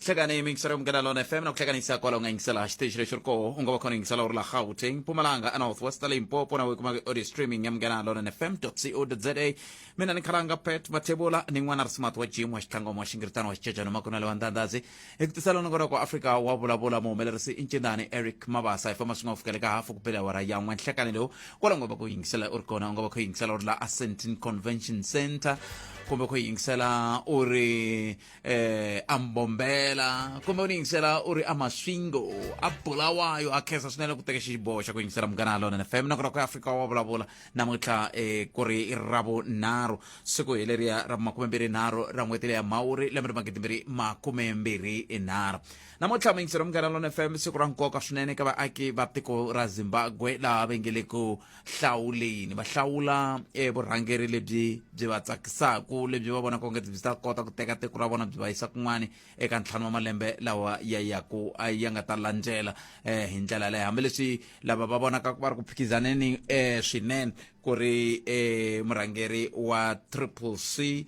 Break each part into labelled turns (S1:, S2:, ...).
S1: hlekani mingisero mnganalona FM na kuhlekanisa kwala ungaingisela stage lesho ko ungaba khona ingisela uri la Gauteng Mpumalanga North West Limpopo na wekuma audio streaming ya mnganalona fm.co.za mina nikhalanga pet mathebula ningwana smart wa gym wa xitlango wa xingirtano wa xicecano makona lewa ndandazi ekutisala ngora kwa Afrika wa Vulavula mo melerisi incindani Eric Mabasa ifama singa ufukele ka hafu kupela wara ya ngwa hlekani lo kwala ngoba ko yingisela uri kona ngoba ko yingisela uri la Ascension Convention Center kumbe ko yingisela uri ambombela kumbe uningisela uri amaswingo abulawayo akhesa swinene ku teka xiboho xa ku yingisela mnganalona FM na kona ku Afrika wa Vulavula namuntlha ku ri ravo nharhu siku heleriya ra 23 ra n'hweti ya Mhawuri lembe ra 2023 namuntlha muyingisela mnganalona FM siku ra nkoka swinene ka vaaki va tiko ra Zimbabwe laha va nge le ku hlawuleni va hlawula vurhangeri lebyi byi va tsakisaku lebyi va vonaka onge byi ta kota ku teka tiko ra vona byi va yisa kun'wani eka ntlhanu wa malembe lawa ya nga ta landzela hi ndlela leyi hambileswi lava va vonaka va ri ku phikizaneni swinene ku ri murhangeri wa Triple C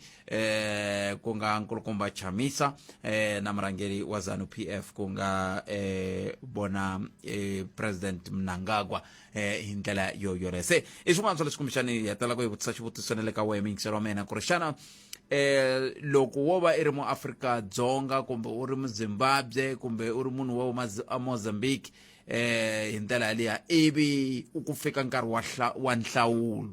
S1: ku nga nkulukumba Chamisa na murhangeri wa ZANU PF ku nga bona President Mnangagwa hi ndlela yoyorese i swin'wana swa leswi kumbexani hi hetela ku hi vutisa xivutiso na le ka wehe mingisero wa mina ku ri xana loko wo va i ri mu Afrika-Dzonga kumbe u ri mu Zimbabwe kumbe u ri munhu wa Mozambique hi ndlela yaliya ivi ku fika nkarhi wa nhlawulo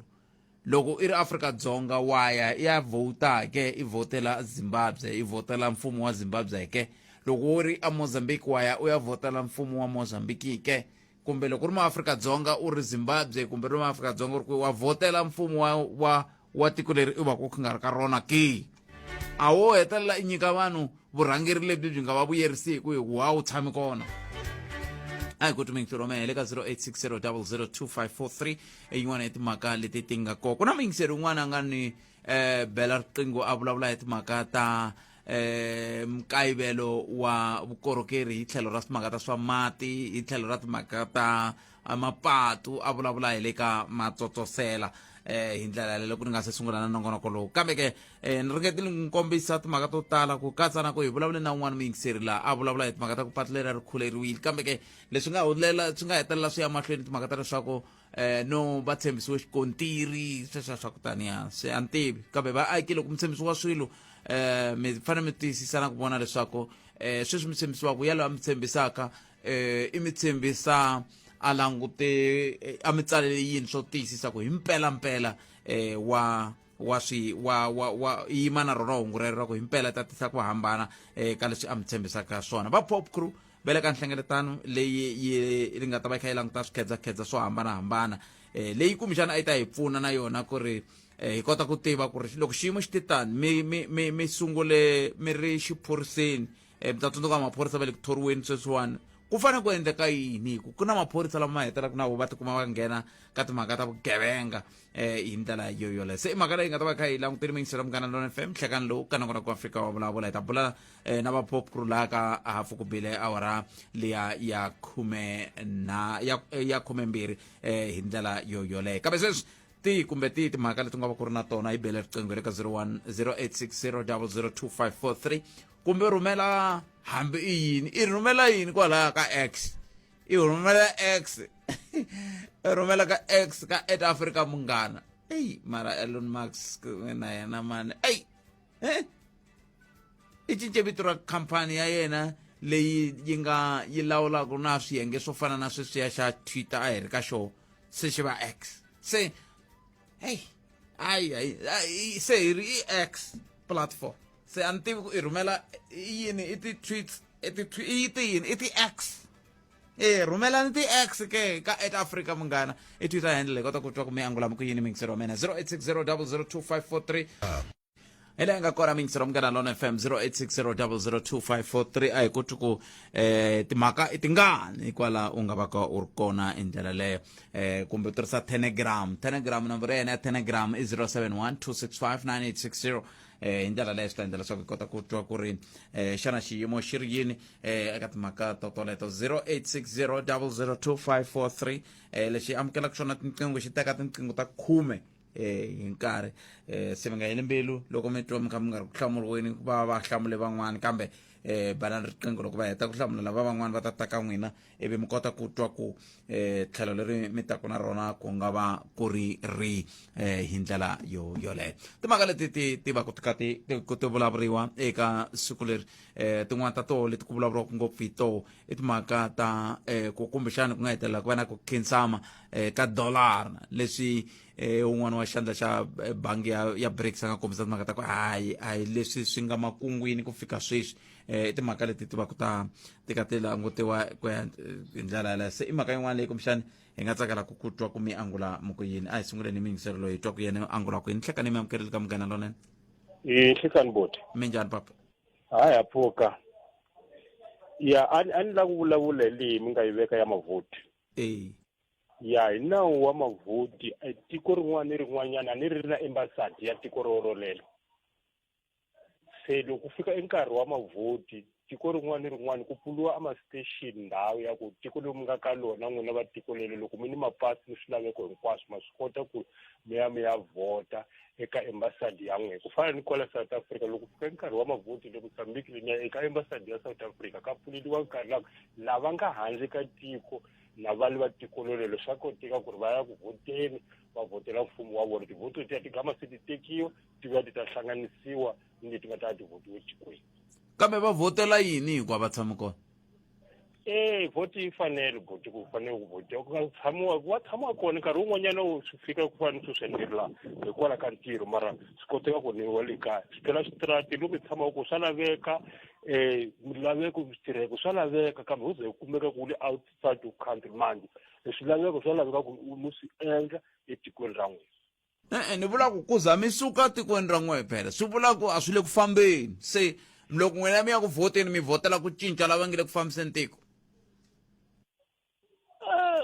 S1: loko i ri Afrika-Dzonga waya ya vota ke i votela Zimbabwe i votela mfumo wa Zimbabwe ke loko u ri a Mozambique waya u ya votela mfumo wa Mozambique ke kumbe loko u ri mu Afrika-Dzonga u ri Zimbabwe kumbe ri mu Afrika-Dzonga u ri wa votela mfumo wa tiko leri i va ku nga ri ka rona ke a wo hetelela i nyika vanhu vurhangeri lebyi byi nga va vuyerisiku hi wa u tshami kona ai ku tumingisero me le ka 0860002543 yin'wana ya timhaka leti ti nga kona ku na mingiseri un'wana nga ni bela riqingho a vulavula hi timhaka ta mkayivelo wa vukorhokeri hi tlhelo ra timhaka ta swa mati hi tlhelo ra timhaka ta mapatu a vulavula hi le ka matsotsosela hi ndlela leyi loko ni nga se sungula na nongonoko lowu kambe ke ni ringetile ni kombisa timhaka to tala ku katsa na ku hi vulavule na un'wana muyingiseri laha a vulavula hi timhaka ta ku patu leri ri khuleriwile kambe ke leswi nga swi nga hetelela swi ya mahlweni timhaka ta leswaku no va tshembisiwe xikontiri sweswo swa ku taniya se a ni tivi kambe vaaki loko mi tshembisiwa swilo mi fanele mi tiyisisa na ku vona leswaku sweswi mi tshembisiwaka yalowa mi tshembisaka i mi tshembisa a langute a mi tsalele yini swo tiyisisa ku hi mpela wa yima na rona hungu rero ku hi mpela ta tisa ku hambana ka leswi a mi tshembisaka swona va pop crew vele ka nhlengeletano leyi nga ta va kha yi languta swikhedzakhedza swo hambanahambana leyi kumbexana a yi ta hi pfuna na yona ku ri hi kota ku tiva ku ri loko xiyimo xi titani mi sungule mi ri xiphoriseni mi ta tsundzuka maphorisa va le ku thoriweni sweswiwani ku fanele ku endleka yini ku na maphorisa lama hetelaka na vo va tikuma va nghena ka timhaka ta vugevenga hi ndlela yoyoleyo se i mhaka leyi nga ta va kha hi langutile mingiselo mnganalona FM nhlekani lowu ka nakona ku Afrika wa Vulavula hi ta bula na va pop crew laha ka hafu ku bile awara liya ya 12 hi ndlela yoyoleyo kambe sweswi kumbe timhaka leti nga va ku ri na tona hi bele riqingho le ka 0860002543 kumbe rhumela hambi i yini i rhumela yini kwalaha ka X i rhumela X i rhumela ka X ka @Afrika Munghana mara Elon Musk na yena mani i cince vito ra khampani ya yena leyi yi lawulaka na swiyenge swo fana na sweswiya xa Twitter a hi ri ka xo se xi va X se se hi ri i X platform se a ni tivi ku i rhumela yini i ti-tweets i ti-X rhumela ni ti-X ke ka @Afrika Munghana i Twitter handle kota ku twa ku mi angula ku yini mingisero wa mina 0860002543 ela nga kora mingisero mnganalona FM 0860002543 a hi koti ku timhaka i tingani kwala u nga va ka u ri kona hi ndlela leyo kumbe u tirhisa telegram nomboro ya yena ya telegram i 0712659860 hi ndlela leyo swi ta endla leswaku hi kota ku twa ku ri xana xiyimo xi ri yini eka timhaka toleto 0860002543 lexi amukelaka xona tinqingho xi teka tinqingho ta 10 hi nkarhi se mi nga heli mbilu loko mi twa mi kha mi nga ri ku hlamuriweni va hlamule van'wana kambe bana riqingho loko va heta ku hlamula lava van'wana va ta taka n'wina ivi mi kota ku twa ku tlhelo leri mi taku na rona ku nga va ku ri hi ndlela yoleyo timhaka leti ti va ku ti vulavuriwa eka siku leri tin'wana ta toho leti ku vulavuriwaka ngopfu hi toho i timhaka ta ku kumbexana ku nga hetelela ku va na ku khinsama ka dollar leswi un'wana wa xandla xa bangi ya BRICS a nga kombisa timhaka ta ku hayi leswi swi nga makungwini ku fika sweswi i timhaka leti ti va ku ti ka ti langutiwa ku ya hi ndlela yaleyo se i mhaka yin'wana leyi kumbexana hi nga tsakela ku twa ku mi angula mo ku yini a hi sunguleni mi yingiseri loyi hi twa ku yena angula ku yini hlekani mi amukerile ka Munghana Lonene
S2: Hlekani boti
S1: minjhani papa
S2: hayi aphuka ya a ni la ku vulavula leyi mi nga yi veka ya mavhoti ya hi nawu wa mavhoti tiko rin'wana ni rin'wanyana ni ri na embasadi ya tiko rolelo se loko ku fika enkarhi wa mavhoti tiko rin'wana ni rin'wana ku pfuriwa ama-station ndhawu ya ku tiko leri mi nga ka lona n'wina va tiko lelo loko mi ni mapasi ni swilaveko hinkwaswo ma swi kota ku mi ya vhota eka embasadi ya n'wina ku fana ni kwala South Africa loko ku fika nkarhi wa mavhoti le Mozambique ni ya eka embasadi ya South Africa ka pfuleliwa nkarhi lava nga handle ka tiko na vale va tiko lelo swa koteka ku ri va ya ku vhoteni va vhotela mfumo wa vona tivhoti letiya ti gama se ti tekiwa ti vuya ti ta hlanganisiwa ni leti nga ta ti vhotiwe tikweni
S1: kambe va vhotela yini hikuva va tshama kona
S2: vhoti yi fanele boti ku fanele ku votiwa wa tshamiwa kona nkarhi wun'wanyana swi fika ku fana swi swendelela hikwala ka ntirho mara swi koteka ku ni wa le kaya swi tela switirati loko hi tshama ku swa laveka milaveko switirheko swa laveka kambe u ze u kumeka ku ri outside of country manje swilaveko swa laveka ku mu swi endla etikweni ra n'wina
S1: ni vula ku za mi suka tikweni ra n'wehe phela swi vula ku a swi le ku fambeni se loko n'wina mi ya ku vhoteni mi vhotela ku cinca lava nge le ku fambiseni tiko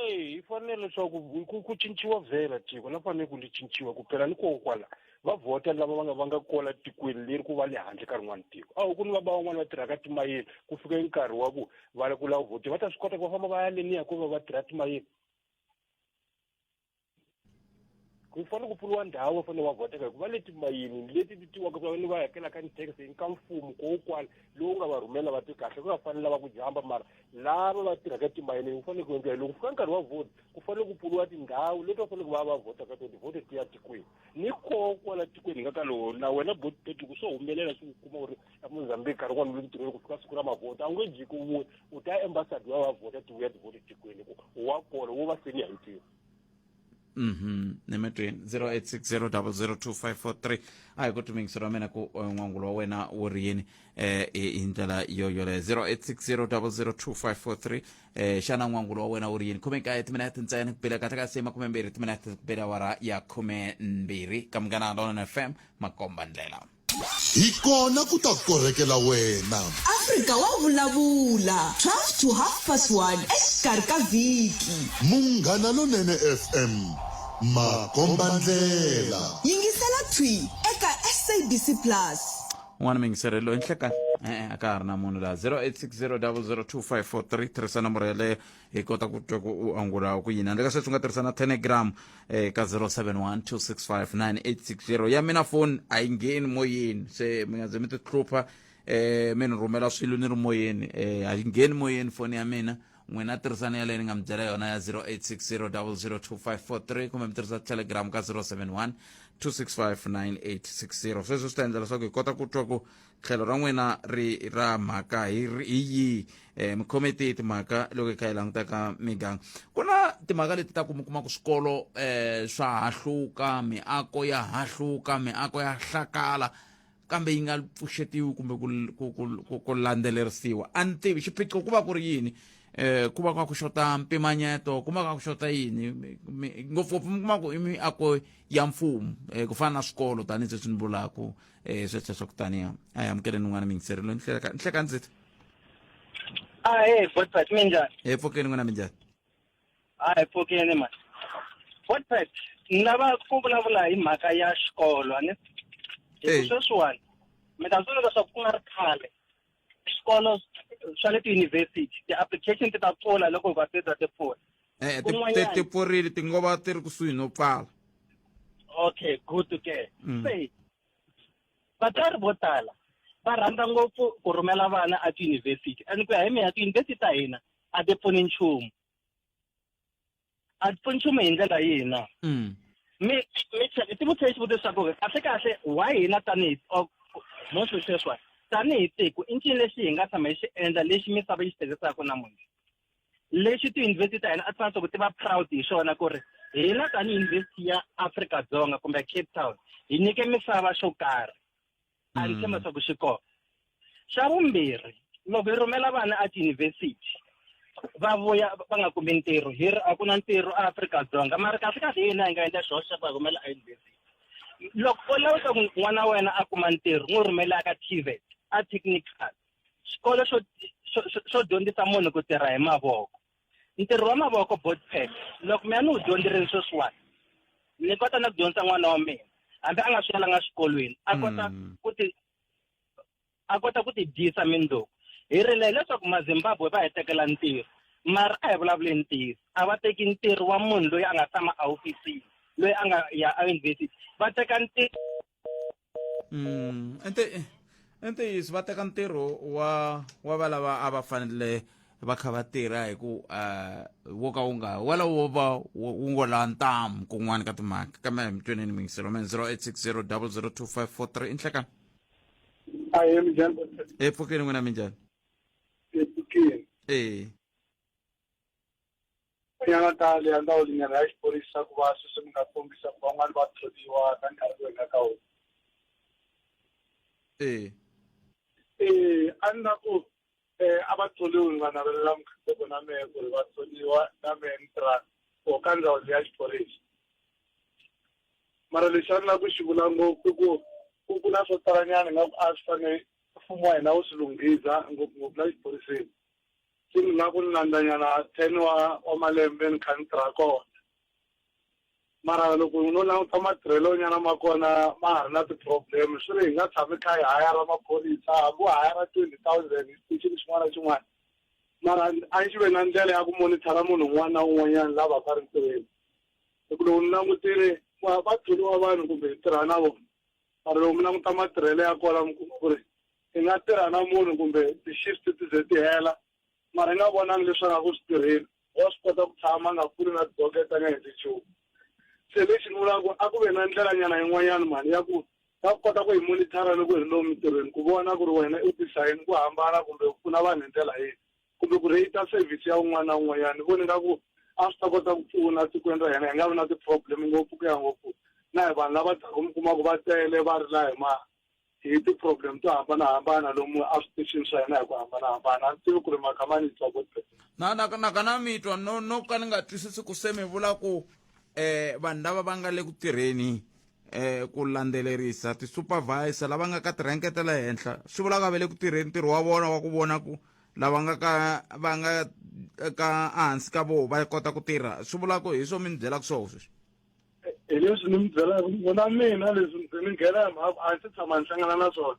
S2: hi fanele leswaku ku cinciwa vhela tiko la fanele ku li cinciwa ku phela ni koho kwala va vhota lava va nga kola tikweni leri ku va le handle ka rin'wana tiko ku ni va van'wana va tirhaka timayini ku fika nkarhi wa ku va ku lava vhotiwa va ta swi kota ku va famba va ya leniya ku va tirha timayini ku fanele ku pfuriwa ndhawu va fanele va vhoteka hikuva le timayini leti ti tiwaka ku ni va hakelaka ni tax ka mfumo koho kwala lowu nga va rhumela va ti kahle ku va fanele lava ku jamba mara lava va tirhaka timayini ku fanele ku endlela loko ku fika nkarhi wa vhoti ku fanele ku pfuriwa tindhawu leti va fanele ku va vhota ka tona vhoti ti ya tikweni ni koho kwala tikweni hi nga ka lowu na wena boti teti ku swo humelela swi kuma ku ri eMozambique nkarhi wun'wana leti tirhweni ku fika siku ra mavhoti a wu nge jiki u ta ya embasadi va vhota ti vuya tivhoti tikweni ku wa kona wo va seni ya hi ntirho
S1: ni metweni 0860002543 a hi ku tumingisero wa mina ku n'wangulo wa wena wu ri yini hi ndlela yoleyo 0860002543 xana n'wangulo wa wena wu ri yini 19 timinete ntsena ku bela kahle ka se 20 timinete ku bela awara ya 12 ka Munghana Lonene FM makomba ndlela
S3: hi kona ku ta korhekela wena
S4: Afrika Wa Vulavula 12 to 1:30 exikarhi ka vhiki
S3: Munghana Lonene FM makomba ndlela
S4: yingisela thwi eka SABC Plus
S1: n'wana mingiserelo enhlekani a ka ha ri na munhu laha 0860002543 tirhisa nomboro yaleyo hi kota ku twa ku u angula ku yini handle ka sweswi u nga tirhisa na telegram ka 0712659860 ya mina foni a yi ngheni moyeni se mi nga ze mi ti hlupha mi ni rhumela swilo ni ri moyeni a yi ngheni moyeni foni ya mina n'wina tirhisana yaleyo ni nga mi byela yona ya 0860002543 kumbe mi tirhisa telegram ka 07126598060 sweswo swi ta endla leswaku hi kota ku twa ku tlhelo ra n'wina ra mhaka hi yihi mi khome tihi timhaka loko hi kha hi languta ka miganga ku na timhaka leti ta ku mi kuma ku swikolo swa hahluka miako ya hahluka miako ya hlakala kambe yi nga pfuxetiwi kumbe ku landzelerisiwa a ni tivi xiphiqo ku va ku ri yini ku va ku xota mpimanyeto ku va ku xota yini ngopfungopfu mi kuma ku i miako ya mfumo ku fana na swikolo tanihi leswi ni vulaku sweswo swa ku taniya a hi amukeleni n'wana mingiserelo nhleka ndzita
S5: Botpet minjani?
S1: Pfukeni n'wana minjani?
S5: Pfukeni man. Botpet ni lava ku vulavula hi mhaka ya xikolo ni hi sweswiwani mi ta swi leswaku ku nga ri khale swikolo swa le tiyunivhesiti ti-application ti ta pfula loko hi va tisa ti pfula
S1: ti pfurile ti ngo va ti ri kusuhi no pfala
S5: okay good ke se vatswari vo tala va rhandza ngopfu ku rhumela vana a tiyunivhesiti and ku ya hi mina tiyunivhesiti ta hina a ti pfuni nchumu a ti pfuni nchumu hi ndlela yina ti vutise xivutiso xa ku kahle why hina tanihi most sweswiwani tanihi tiko i ncini lexi hi nga tshama hi xi endla lexi misava yi xi tirhisaka namuntlha lexi tiyunivhesiti ta hina a ti fanele ku ti va proud hi xona ku ri hina tanihi yunivhesiti ya Afrika-Dzonga kumbe Cape Town hi nyike misava xo karhi a ni tshemba leswaku xi kona xa vumbirhi loko hi rhumela vana a tiyunivhesiti va vuya va nga kumi ntirho hi ri a ku na ntirho Afrika-Dzonga mara kahle hina hi nga endla xihoxo xa ku rhumela a yunivhesiti loko u lava leswaku n'wana wa wena a kuma ntirho n'wi rhumela aka TVET a technical xikolo xo dyondzisa munhu ku tirha hi mavoko ntirho wa mavoko bootpack loko mina ni wu dyondzerile sweswiwani ni kota na ku dyondzisa n'wana wa mina hambi a nga swi yalanga xikolweni a kota ku ti dyisa mindzuku hi rile leswaku maZimbabwe va hi tekela ntirho mara a hi vulavuleni ntirho a va teki ntirho wa munhu loyi a nga tshama ehofisini loyi a nga ya eyunivhesiti va teka ntirho
S1: ente va teka ntirho wa valava a va fanele va kha va tirha hi ku wo ka wu nga wala wo va wu ngo la ntamu kun'wana ka timhaka kambe hi mitweneni mingiselo man 0860002543 inhlekani
S6: aye minjhani
S1: epfukeni n'wina minjhani
S6: nyana tale ya ndhawu leyi nga ya xiphorisa ku va sweswi mi nga kombisa ku van'wani va thoriwa ka nkarhi lowu nga ka wona a ni na ku a va tholiwi va navelela mukhateko na mehe ku ri va tholiwa na mehe ni tirha or ka ndhawu leyi ya xiphorisa mara lexi a ni la ku xi vula ngopfu i ku na swo talanyana nga ku a swi fanele mfumo wa hina wu swi lunghisa ngopfungopfu la xiphoriseni se ni nga ku ni landzanyana 10 wa malembe ni kha ni tirha kona mara loko no languta matirhelo nyana ma kona ma ha ri na ti-problem swi ri hi nga tshami kha hi hayara maphorisa hambi u hayara 20,000 xitichini xin'wana na xin'wana mara a xi ve na ndlela ya ku monithara munhu un'wana na un'wanyana lava ka ri ntirhweni loko loko ni langutile va thoriwa vanhu kumbe hi tirha na vona mara loko mi languta matirhelo ya kona mi kuma ku ri hi nga tirha na munhu kumbe ti-shift ti ze ti hela mara hi nga vonangi leswi a nga ku swi tirheni wa swi kota ku tshama a nga pfuli na tidoketa nga endli nchumu se lexi ni vulaka a ku ve na ndlelanyana yin'wanyana mali ya ku va kota ku hi monithara loko hi ri lowu mintirhweni ku vona ku ri wena u tisayini ku hambana kumbe ku pfuna vanhu hi ndlela yihi kumbe ku reyita service ya un'wana na un'wanyana ni voni nga ku a swi ta kota ku pfuna tikweni ra hina hi nga vi na ti-problem ngopfu ku ya ngopfu na hi vanhu lava taka mi kuma ku va tele va ri la hi ti-problem to hambanahambana lomu a switichini swa hina hi ku hambanahambana a ni tivi ku ri makama ni twa
S1: nakana mitwa no ka ni nga twisisi ku se mi vula ku vanhu lava va nga le ku tirheni ku landzelerisa ti-supervisor lava nga ka tirenke ta le henhla swi vula ka va le ku tirheni ntirho wa vona wa ku vona ku lava nga ka hansi ka vona va kota ku tirha swi vula ku hi swo mi ni byelaka swoho sweswi
S6: hi leswi ni mi byelaka vona mina leswi ndzi ni nghena hi mhaka a ndzi tshama ni hlangana na swona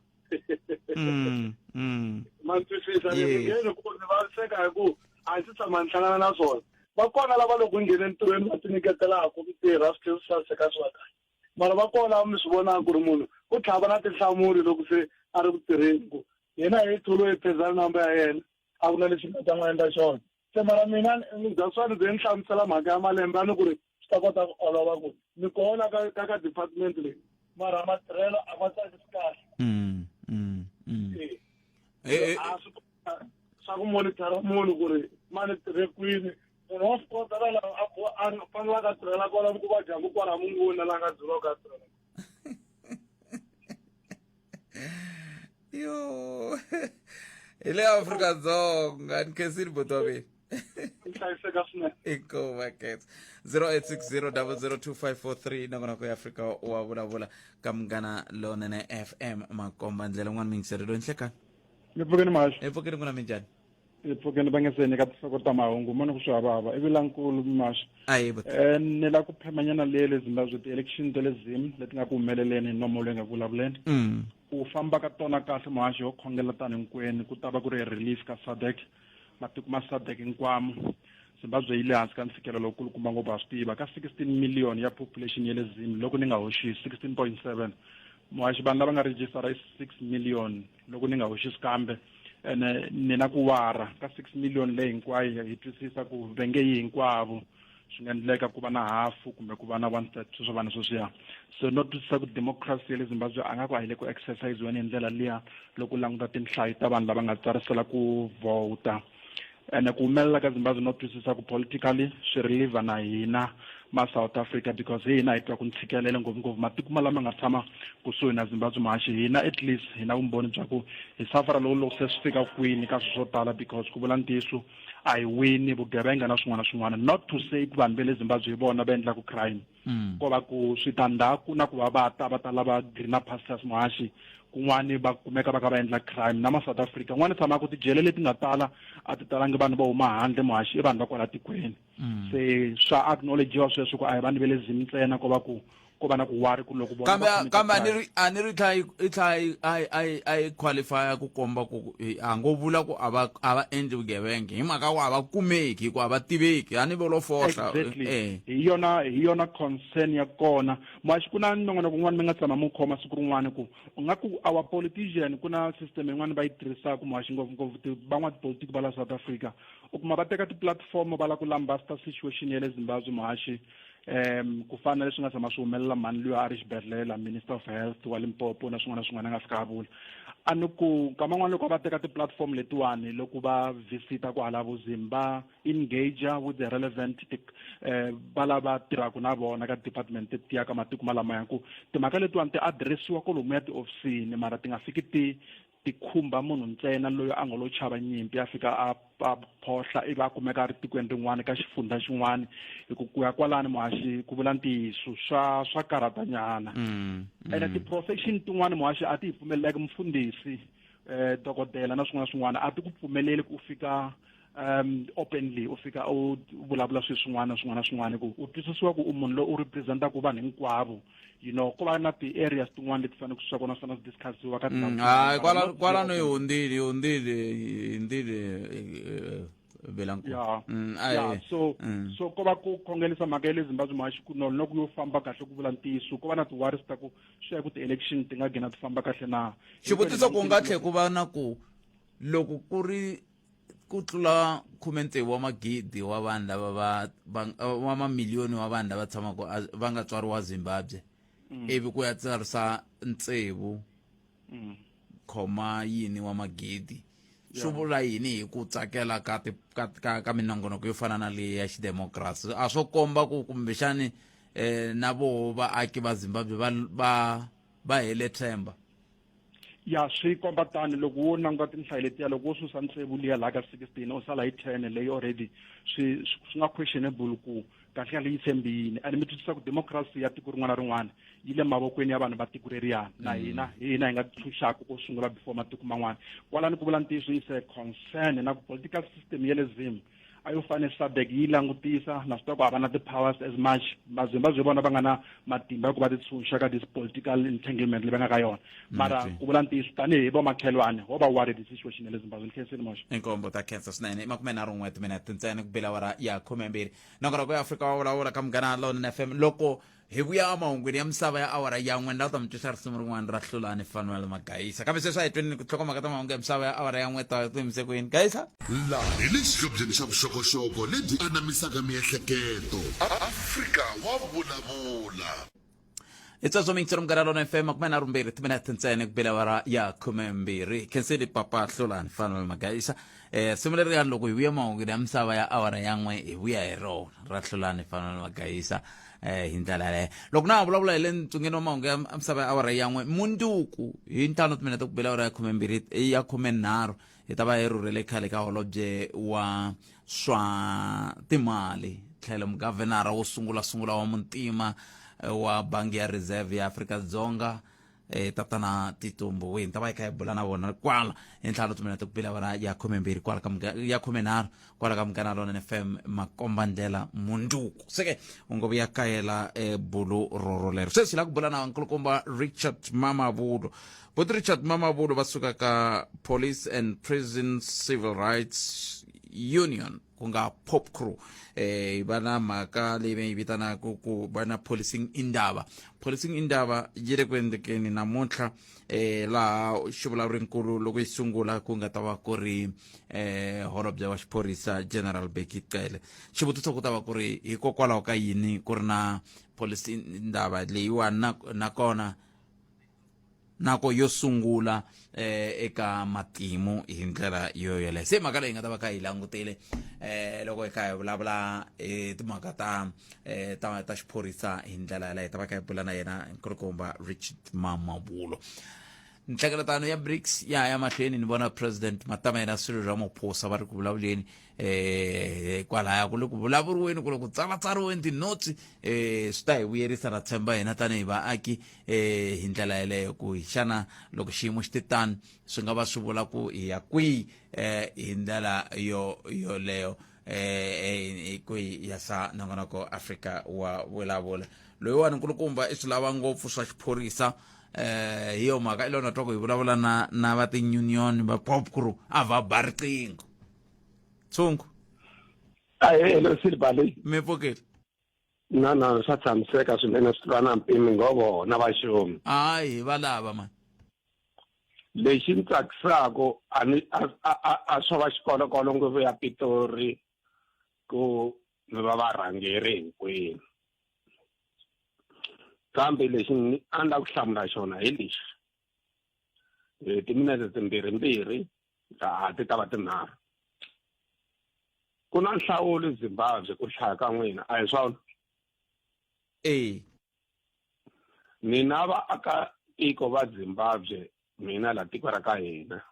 S6: ma twisisa leswi ngheni ku ni vaviseka hi ku a ndzi tshama ni hlangana na swona va kona lava loko nghene ntirhweni va ti nyiketelaka ku tirha swi tlhela swi saseka swi va kahle mara va kona mi swi vonaka ku ri munhu u tlhava na tinhlamulo loko se a ri ku tirheni ku yena hi tholo hi phezana namba ya yena a ku na lexi nga ta n'wi endla xona se mara mina daswa ni ze ni hlamusela mhaka ya malembe a ni ku ri swi ta kota ku olova ku ni kona ka department leyi mara matirhelo a ma tsakisi kahle swa ku monithara munhu ku ri ma ni tirhe kwini munhu wa swi kota la a fanelaka a tirhela kona ku va dyambu kwala munguni la nga dzuriwaka a tirhela
S1: yo hi le Afrika-Dzonga ni khensini buti wa mina
S6: hlayiseka swinene
S1: inkomu khetsa 0860002543 nakona ku ya Afrika wa vulavula ka Munghana Lonene FM makomba ndlela n'wana mingiseri loyi nhlekani
S6: epfukeni maxo
S1: epfukeni ku na minjhani
S6: epfukeni va nge se nyika tinhloko ta mahungu mona ku swi havahava ivi lankulu maxo ni la ku phemanyana lele Zimbabwe ti-election ta le Zim leti nga ku humeleleni hi nomo leyi nga vulavuleni ku famba ka tona kahle muhaxi ho khongela tani hinkwenu ku ta va ku ri relief ka SADC matiko ma SADC hinkwamo Zimbabwe yi le hansi ka ntshikelelo lowukulukumba ngopfu ha swi tiva ka 16 million ya population ya le Zim loko ni nga hoxi 16.7
S7: mwaxi vanhu lava nga rejistara i 6 million loko ni nga hoxi swikambe ene ni na ku wara ka 6 million leyi hinkwayo hi twisisa ku venge yi hinkwavo swi nga endleka ku va na hafu kumbe ku va na 1/3 swo vanhu sweswiya so no twisisa ku democracy ya le Zimbabwe a nga ku a yi le ku exercise wena hi ndlela liya loko languta tinhlayo ta vanhu lava nga tsarisela ku vota ene ku humelela ka Zimbabwe no twisisa ku politically swi reliever na hina ma South Africa because hina hi twa ku ntshikelele ngopfungopfu matiko malama nga tshama kusuhi na Zimbabwe mahaxi hina at least hina vumbhoni bya ku hi safara loko se swi fika kwini ka swo tala because ku vula ntiyiso a hi wini vugevenga na swin'wana na swin'wana not to say ku vanhu va le Zimbabwe hi vona va endlaku crime ko va ku switandzhaku na ku va va ta lava greener pastures mahaxi kun'wani va kumeka va ka va endla crime na ma South Africa n'wani tshama ku tijele leti nga tala a ti talangi vanhu va huma handle mahaxi i vanhu va kwala tikweni se swa acknowledgiwa sweswo ku a hi vanhu va le Zim ntsena ko va na ku wari ku loko
S1: kambe a ni ri i qualify ku komba ku a ngo vula ku a va endli vugevenga hi mhaka ku a va kumeki ku a va tiveki a ni volo fohla
S7: hi yona concern ya kona mwaxi ku na nongonoko kun'wana mi nga tshama mu khoma siku rin'wana ku u nga ku our politician ku na system yin'wana va yi tirhisaka mwaxi ngopfungopfu van'watipolitiki va la South Africa u kuma va teka tiplatform va la ku lambasta situation ya le Zimbabwe mahaxi ku fana leswi nga tshama swi humelela mani luya a ri xibedhlele minister of health wa Limpopo na swin'wana na swin'wana nga fika a vula a ni ku nkama n'wana loko va teka tiplatform letiwani loko va visita ku hala vuzim va engage with the relevant va lava tirhaka na vona ka department ti ya ka matiko malamaya ku timhaka letiwani ti addressiwa kolomu ya tiofisini mara ti nga fiki ti khumba munhu ntsena loyi a nga lo chava nyimpi a fika a phohla ivi a kumeka a ri tikweni rin'wana ka xifundza xin'wana hi ku ya kwalani muhaxi ku vula ntiyiso swa karatanyana ene ti-profession tin'wana muhaxi a ti hi pfumeleleki mfundhisi dokodela na swin'wana na swin'wana a ti ku pfumeleli ku fika openly u fika u vulavula swin'wana na swin'wana na swin'wana ku u twisisiwa ku u munhu loyi u representaku vanhu hinkwavo you know ku va na ti-areas tin'wana leti fanele swa kona swi discussiwa ka
S1: kwalano hi hundzile
S7: so ko va ku khongelisa mhaka ya le Zimbabwe mahaxi ku no ku yo famba kahle ku vula ntiyiso ku va na ti-worries ta ku swi ya ku ti-election ti nga gina ti famba kahle na
S1: xivutiso ku nga tlhe ku va na ku loko ku ri ku tlula 60 wa magidi wa vanhu lava wa mamiliyoni wa vanhu lava tshamaka va nga tswariwa Zimbabwe ivi ku ya tsarisa ntsevu khoma yini wa magidi swi vula yini hi ku tsakela ka minongonoko yo fana na leyi ya xidemokirasi a swo komba ku kumbexani na vo vaaki va Zimbabwe va hele themba
S7: ya swi komba tani loko wo languta tinhlayo letiya loko wo susa ntsevu liya laha ka 16 u sala hi 10 leyi already swi nga questionable ku kahle yi tshembini and mi twisisa ku democracy ya tiko rin'wana na rin'wana yi le mavokweni ya vanhu va tiko reriyani na hina hi nga tshunxaka ku sungula before matiko man'wana kwalani ku vula ntiyiso is a concern na ku political system ya le Zim a yo fane SADC yi langutisa na swi tiva ku hava na ti-powers as much mazimbabwe vona va nga na matimba ya ku va ti tshunxa ka this political entanglement leyi va nga ka yona mara ku vula ntiyiso tanihi vo makhelwane ho va worried situation ya le Zimbabwe khenseni moxa
S1: inkombo ta khensa swinene 24 minute ntsena ku bela wara ya 12 nongoroko ya Afrika Wa Vulavula ka Munghana Lonene FM loko hi vuya emahungwini ya misava ya awara yan'we ni lava ta mi twisa risimu rin'wana ra hlulani fanwela Maghayisa kambe sweswi a hi tweni ku tlhokomaka ta mahungu ya misava ya awara yan'we ta tiyimise kwini Gayisa
S3: laha hi le xihlobyeni xa vuxokoxoko lebyi anamisaka miehleketo Afrika Wa Vulavula
S1: itsatso mingitsero Munghana Lonene FM 12 timinete ntsena ku bela wara ya 12 khenseli papa hlulani fanwela Maghayisa simu leri yani loko hi vuya emahungwini ya misava ya awara yan'we hi vuya hi rona ra hlulani fanwela Maghayisa hi ndlela leyo loko na ha vulavula hi le ntsungeni wa mahungu ya misava ya awara yan'we munduku hi 5 timinete ku bela awara ya 13 hi ta va hi rhurhele khale ka holobye wa swa timali tlhelo mugavhenara wo sungula wa muntima wa bangi ya reserve ya Afrika-Dzonga tatana Titumbu wini ta va hi kha hi bula na vona kwala hi 5 timinete ku bela awara ya 12 kwala ka ya 13 kwala ka Munghana Lonene FM makomba ndlela munduku seke u ngo vuya kayela bulu roro lero sweswi la ku bula na nkulukumba Richard Mamabolo but Richard Mamabolo va suka ka Police and Prison Civil Rights Union ku nga pop crew va na mhaka leyi va yi vitanaka ku va na policing indaba yi le ku endlekeni namuntlha laha xivulavurinkulu loko yi sungula ku nga ta va ku ri holobye wa xiphorisa General Bheki Cele. Xivutiso ku ta va ku ri hikokwalaho ka yini ku ri na policy indaba leyiwani nakona nako yo sungula eka matimu hi ndlela yo yeleyo. Se mhaka leyi nga ta va ka hi langutile loko hi kha hi vulavula timhaka ta xiphorisa hi ndlela yaleyo, ta va kha hi bula na yena nkulukumba Richard Mamabolo. Nhlengeletano ya BRICS ya mahlweni, ni vona president Matamela swilo swa mophosa va ri ku vulavuleni kwalaya ku le ku vulavuriweni ku le ku tsalatsariweni tinotsi swi ta hi vuyerisa na tshemba hina tanihi vaaki hi ndlela yaleyo ku hi xana loko xiyimo xi titani swi nga va swi vula ku hi ya kwihi hi ndlela yoleyo ku hi yasa nongonoko Afrika wa Vulavula. Loyiwani nkulukumba i swi lava ngopfu swa xiphorisa hi yo mhaka ilona twa ku hi vulavula na va ti-union va pop crew a va ba riqingho tshungu
S2: Hello Silibale.
S1: mi pfukile
S2: Na swa tshamiseka swinene swi tlula na mpimi ngovo na vaxomi.
S1: hayi va lava mani.
S2: Lexi ni tsakisako a swa va xikolokolo ngopfu ya Pitori ku mi va varhangeri hinkwenu. Kambe lexi ni a ni la ku hlamula xona hi lexi timinete timbirhimbirhi ti ta va tinharhu. Ku na nhlawulo eZimbabwe ku hlaya ka n'wina a hi swona? Mina vaakatiko va Zimbabwe mina la tiko ra ka hina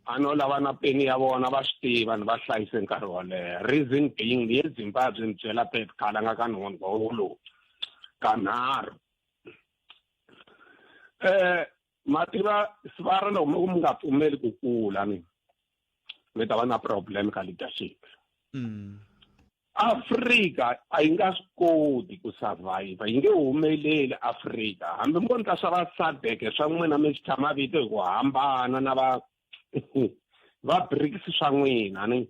S2: a no lava na peni ya vona va swi tiva ni va hlayise nkarhi wo leha. Reason being ni ye Zimbabwe ni byela Pep Khalanga ka nhongo lowu kanharhu. Mativa svara loko mi nga pfumeli ku kula mi ta va na problem ka leadership. Afrika a yi nga swi koti ku survive, yi nge humeleli Afrika hambi mi vona swa va SADC swa n'wina mi swi tshama vito hi ku hambana na va BRICS swa n'wina ni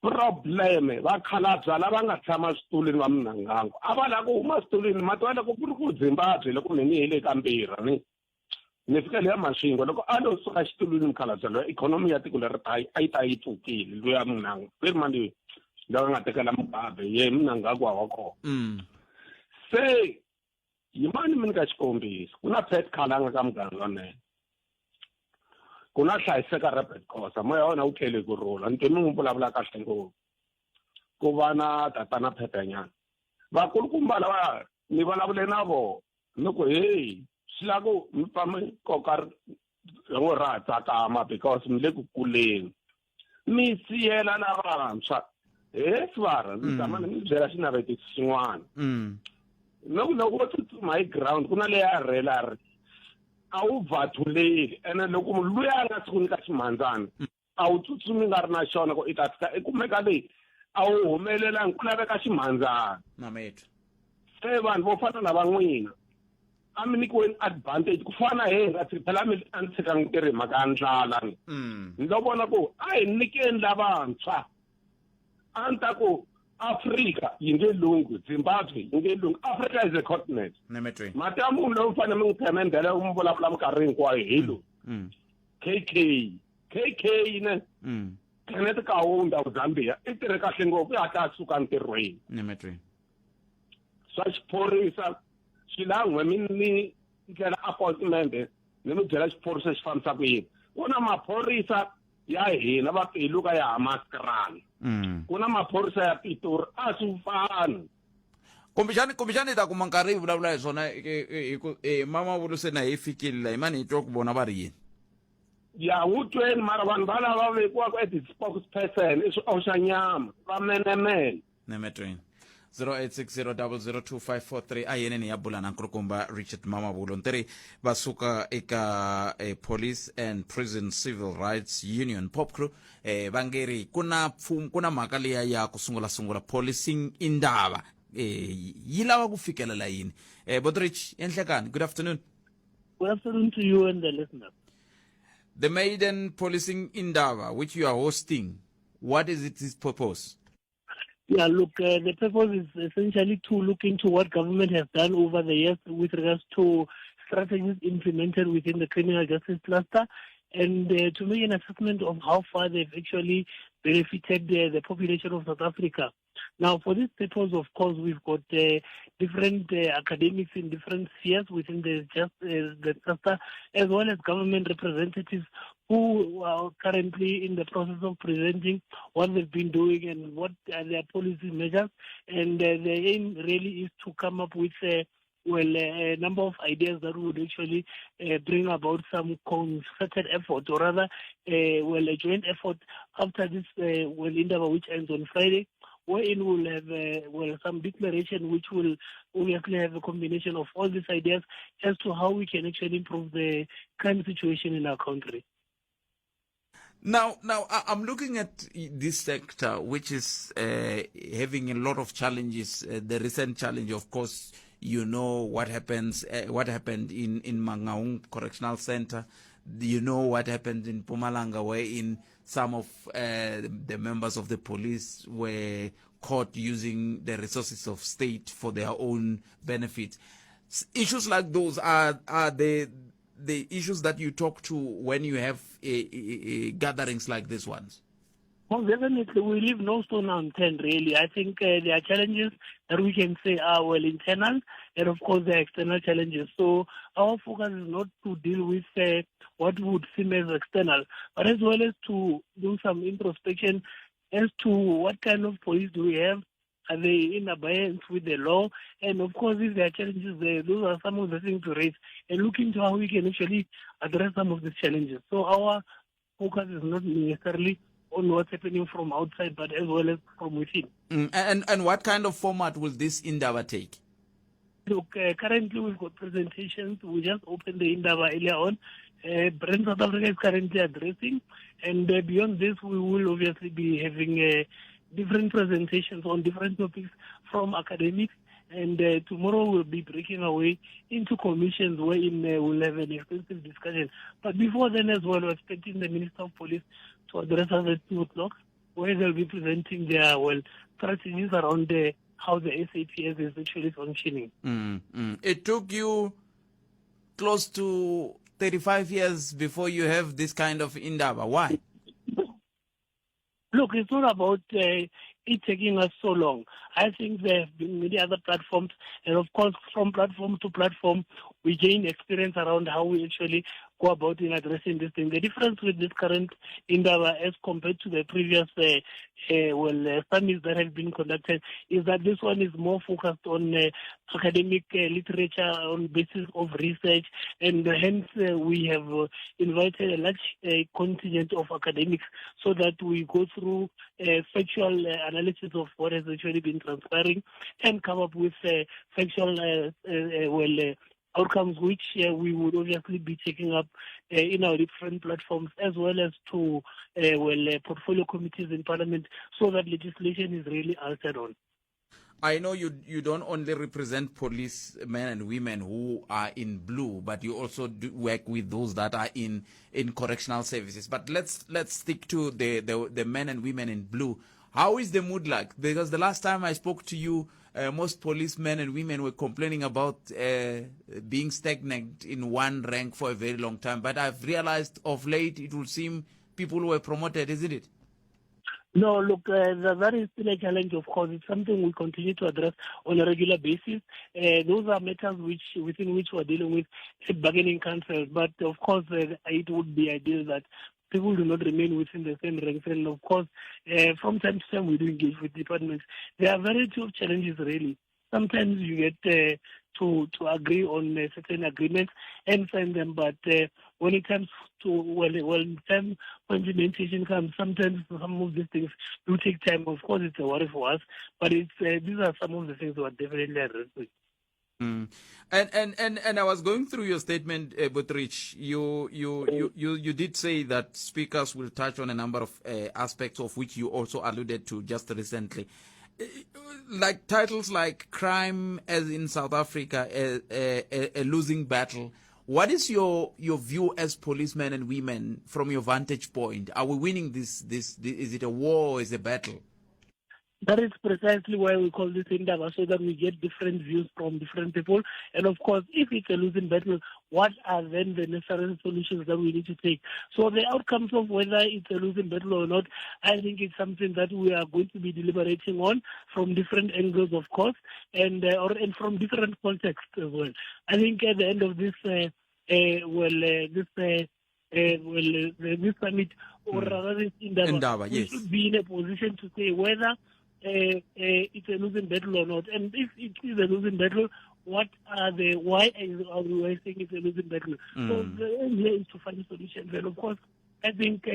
S2: problem vakhalabya lava nga tshama switulwini va minangango a va lava ku huma switulwini matwala ku ri ku Zimbabwe loko mi ni hele ka mbirhi ni fika leya mashingo loko a lo suka xitulwini mukhalabya loya ikhonomi ya tiko leri a yi ta yi pfukile loya minango veri mali lava nga tekela Mugabe ye minangaku hava kona. Se yimani mi nyika xikombiso ku na Pep Khalanga ka muganga lonene, ku na hlayiseka Robert Khosa moya wona wu tlhele ku rhula ni twe mi n'wi vulavula kahle ngopfu. Ku va na tatana Phepenyana vakulukumba lava ni vulavule na vona ni ku heyi swi lava ku mi pfa mi koka rin'we ra tsakama because mi le ku kuleni mi siyela lavantshwa svara ni tshama ni mi byela xinavetiso xin'wana loko wo tsutsuma hi ground ku na leya rhela a wu vathuleli ene loko luya a nga tshuku nyika ximhandzana a wu tsutsumi nga ri na xona ku i ta fika i kumeka leyi a wu humelelangi ku laveka ximhandzana. Se vanhu vo fana na van'wina a mi nikiweni advantage ku fana hi nga phela a ni tshikangi tirhi hi mhaka ya ndlala ni lo vona ku a hi nyikeni lavantshwa a ni ta ku Afrika yi nge lungu, Zimbabwe yi nge lungu. Africa is a continent. Mati ya munhu loyi mi fanele mi n'wi themendela mi vulavula minkarhi hinkwayo hi lowu KK ne Kenneth Kaunda wa Zambia i tirhe kahle ngopfu i hatla a suka ntirhweni. Swa xiphorisa xi la n'we ni ndlela appointment ni mi byela xiphorisa xi fambisa ku yini. Ku na maphorisa ya hina va Peluka ya Hammanskraal. Ku na maphorisa ya Pitori a swi fani.
S1: Kumbexani ta kuma nkarhi hi vulavula hi swona Mamabolo se na hi fikile la himani hi twa ku vona va ri yini.
S2: Ya wu tweni mara vanhu va lava vekiwaka as spokesperson i swi nyama va menemene.
S1: 0860002543 a yeneni ya bula na nkulukumba Richard Mamabolo ntiri va suka eka Police and Prison Civil Rights Union pop crew va ngeri ku na mhaka leya ya ku sungula policing indaba yi lava ku fikelela yini. Bodrich enhlekani, good afternoon.
S8: Good afternoon to you and the listeners.
S1: The maiden policing indaba which you are hosting, What is its purpose?
S8: Yeah, look, the purpose is essentially to look into what government has done over the years with regards to strategies implemented within the criminal justice cluster, and to make an assessment of how far they've actually benefited the population of South Africa. Now, for this purpose, of course, we've got different academics in different spheres within the cluster, as well as government representatives who are currently in the process of presenting what they've been doing and what are their policy measures. And the aim really is to come up with a number of ideas that would actually bring about some concerted effort, or rather, a joint effort after this Indaba, which ends on Friday, wherein we'll have some declaration which will obviously have a combination of all these ideas as to how we can actually improve the crime situation in our country.
S1: Now, I'm looking at this sector, which is having a lot of challenges. The recent challenge, of course, you know what happened in Mangaung Correctional Center. You know what happened in Mpumalanga, wherein some of the members of the police were caught using the resources of state for their own benefit. Issues like those are the issues that you talk to when you have gatherings like these ones.
S8: Well, definitely, we leave no stone unturned, really. I think there are challenges that we can say are, internal, and of course, there are external challenges. So our focus is not to deal with what would seem as external, but as well as to do some introspection as to what kind of police do we have. Are they in abeyance with the law? And of course, if there are challenges there, those are some of the things to raise and look into how we can actually address some of these challenges. So our focus is not necessarily on what's happening from outside, but as well as from within.
S1: And what kind of format will this Indaba take?
S8: Look, currently we've got presentations. We just opened the Indaba earlier on. Brand South Africa is currently addressing, and beyond this, we will obviously be having different presentations on different topics from academics. And tomorrow we'll be breaking away into commissions wherein we'll have an extensive discussion. But before then as well, we're expecting the Minister of Police to address us at 2 o'clock, where they'll be presenting their strategies around how the SAPS is actually functioning.
S1: It took you close to 35 years before you have this kind of Indaba. Why?
S8: Look, it's not about it taking us so long. I think there have been many other platforms, and of course, from platform to platform, we gain experience around how we actually go about in addressing this thing. The difference with this current Indaba as compared to the previous summits that have been conducted is that this one is more focused on academic literature on basis of research, and hence we have invited a large contingent of academics so that we go through factual analysis of what has actually been transpiring and come up with factual outcomes which we would obviously be taking up in our different platforms, as well as to portfolio committees in Parliament, so that legislation is really altered on.
S1: I know you don't only represent policemen and women who are in blue, but you also do work with those that are in correctional services. But let's stick to the men and women in blue. How is the mood like? Because the last time I spoke to you, most policemen and women were complaining about being stagnant in one rank for a very long time. But I've realized of late it will seem people were promoted, isn't it?
S8: No, look, that is still a challenge, of course. It's something we continue to address on a regular basis. Those are matters within which we're dealing with at bargaining councils. But, of course, it would be ideal that people do not remain within the same ranks. And, of course, from time to time, we do engage with departments. There are a variety of challenges, really. Sometimes you get to agree on certain agreements and sign them, but when it comes to when time implementation comes, sometimes some of these things do take time. Of course, it's a worry for us, but these are some of the things we are definitely addressing.
S1: And I was going through your statement, Butrich. You did say that speakers will touch on a number of aspects of which you also alluded to just recently. Like titles like crime as in South Africa, a losing battle. What is your view as policemen and women from your vantage point? Are we winning this? Is it a war or is it a battle?
S8: That is precisely why we call this indaba, so that we get different views from different people. And of course, if it's a losing battle, what are then the necessary solutions that we need to take? So the outcomes of whether it's a losing battle or not, I think it's something that we are going to be deliberating on from different angles, of course, and from different contexts as well. I think at the end of this, this summit, or rather this indaba, we should be in a position to say whether it's a losing battle or not. And if it is a losing battle, why are we saying it's a losing battle? So the aim here is to find solutions. And of course, I think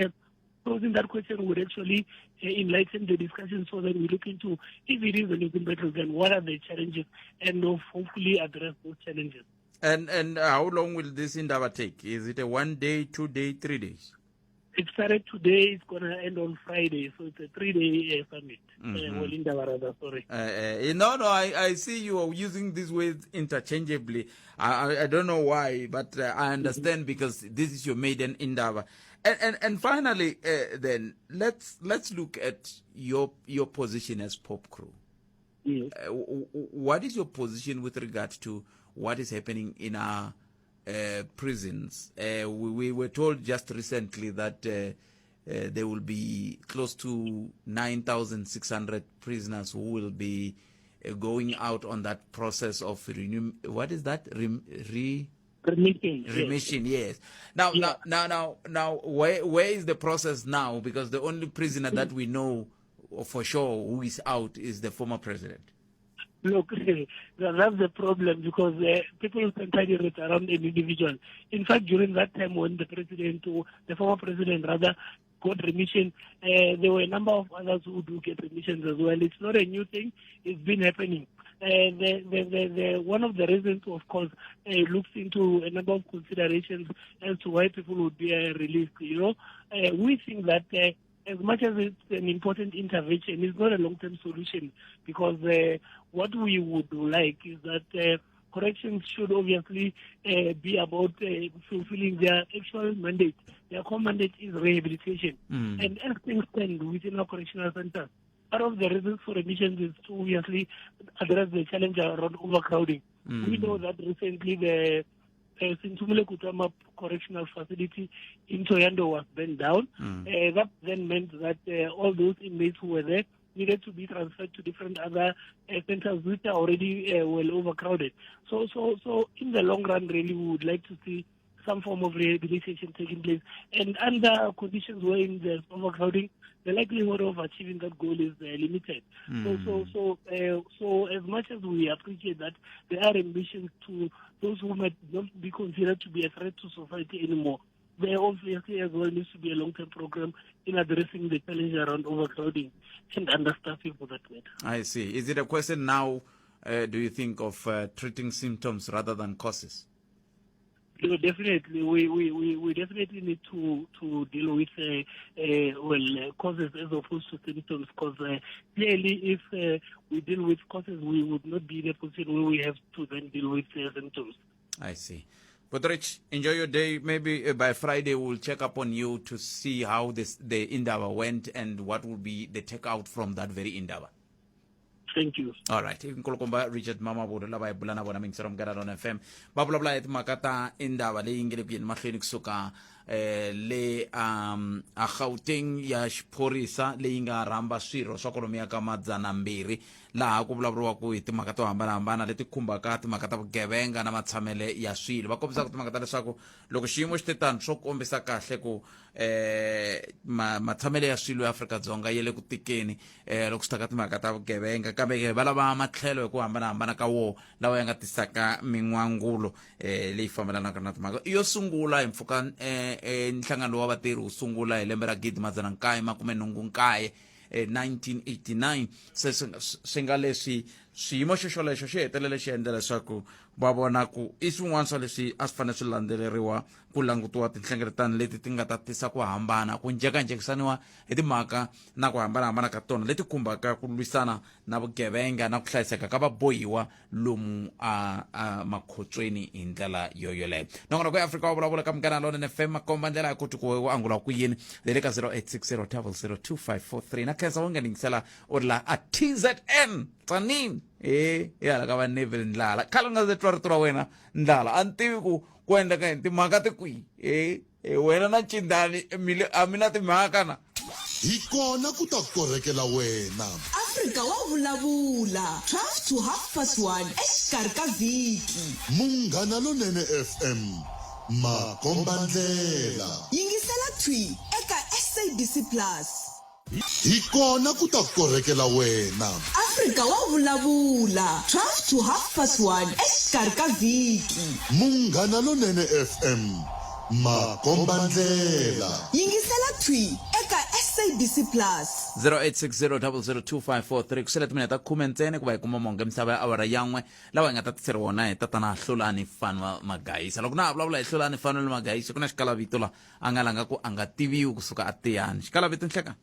S8: posing that question would actually enlighten the discussion, so that we look into, if it is a losing battle, then what are the challenges, and hopefully address those challenges.
S1: And how long will this indaba take? Is it a 1 day, 2 day, 3 days?
S8: It started today. It's going to end on Friday, so it's a 3-day summit. Sorry.
S1: No, I see you are using these words interchangeably. I don't know why, but I understand because this is your maiden indaba. And finally, then let's look at your position as Pop Crew.
S8: Yes.
S1: What is your position with regard to what is happening in our prisons? We were told just recently that there will be close to 9,600 prisoners who will be going out on that process of what is that? Remission, yes. Now, where is the process now? Because the only prisoner that we know for sure who is out is the former president.
S8: Look, that's the problem, because people centered it around an individual. In fact, during that time when the former president rather, got remission, there were a number of others who do get remissions as well. It's not a new thing. It's been happening. One of the reasons, of course, looks into a number of considerations as to why people would be released. We think that as much as it's an important intervention, it's not a long-term solution, because what we would like is that corrections should obviously be about fulfilling their actual mandate. Their core mandate is rehabilitation. And as things stand within our correctional centers, part of the reasons for remissions is to obviously address the challenge around overcrowding. We know that recently the Sintumule Kutama Correctional Facility in Toyando was burned down. That then meant that all those inmates who were there needed to be transferred to different other centers which are already well overcrowded. So in the long run, really, we would like to see some form of rehabilitation taking place. And under conditions where there's overcrowding, the likelihood of achieving that goal is limited. So as much as we appreciate that, there are ambitions to those who might not be considered to be a threat to society anymore. There obviously as well needs to be a long-term program in addressing the challenge around overcrowding and understaffing for that matter. I
S1: see. Is it a question now, do you think, of treating symptoms rather than causes?
S8: No, definitely. We definitely need to deal with causes as opposed to symptoms, because clearly if we deal with causes, we would not be in a position where we have to then deal with symptoms. I see. But Rich, enjoy your day. Maybe by Friday we'll check up on you to see how the indaba went and what will be the takeout from that very indaba. Thank you. All right. Nkulukumba Richard Mamabolo lava ibulana bona mingisero mgaralo na FM. Babulabula et makata indaba le ingele bien mahlweni kusuka le a Gauteng ya xiphorisa leyi nga rhamba swirho swa kolomia ka madzana mbirhi laha ku vulavuriwa ku hi timhaka to hambanahambana leti khumbaka timhaka ta vugevenga na matshamele ya swilo. Va kombisa ku timhaka ta leswaku loko xiyimo xi te tani swo kombisa kahle ku matshamele ya swilo ya Afrika-Dzonga yi le ku tikeni loko swi ta ka timhaka ta vugevenga, kambe va lava matlhelo hi ku hambanahambana ka wo lawa ya nga tisaka min'wangulo leyi fambelanaka na timhaka. Yo sungula hi mpfhuka nhlangano wa vatirhi wu sungula hi lembe ra 1989 se swi nga leswi
S1: swiyimo xexolexo xi hetelele xi endla leswaku va vona ku i swin'wana swa leswi a swi fanele swi landzeleriwa ku langutiwa tinhlengeletano leti ti nga ta tisa ku hambana ku njhekanjhekisaniwa hi timhaka na ku hambanahambana ka tona leti khumbaka ku lwisana na vugevenga na ku hlayiseka ka vabohiwa lomu a makhotsweni hi ndlela yoyoleyo nongona ku Afrika wa vulavula ka Munghana Lonene FM makomba ndlela ya kuti ku angula ku yini le ka 0860002543 na khensa u nga ningisela u ri la a TZN tsanini yala ka va Neville Ndlala khale nga ze twa rito ra wena Ndlala a ni tivi ku endleka hi timhaka ti kwihi wena na Cindani a mi na timhaka na
S3: hi kona ku ta korekela wena
S4: Afrika wa vulavula 12 to 1:30 exikarhi ka vhiki
S3: Munghana Lonene FM makomba ndlela
S4: yingisela thwi eka SABC Plus
S3: hi kona ku ta korekela wena
S4: Afrika wa vulavula 12 to 1:30 exikarhi ka vhiki
S3: Munghana Lonene FM makomba ndlela
S4: yingisela thwi eka SABC Plus
S1: 0860002543 kusele timinete ta 10 ntsena ku va hi kuma monge misava ya awara yan'we lawa hi nga ta tiseri wona hi tatana Hlolani Fanwa Maghayisa loko na ha vulavula hi Hlolani Fanwa Maghayisa ku na xikalavito la a nga langa ku a nga tiviwi kusuka a tiyani xikalavito nhleka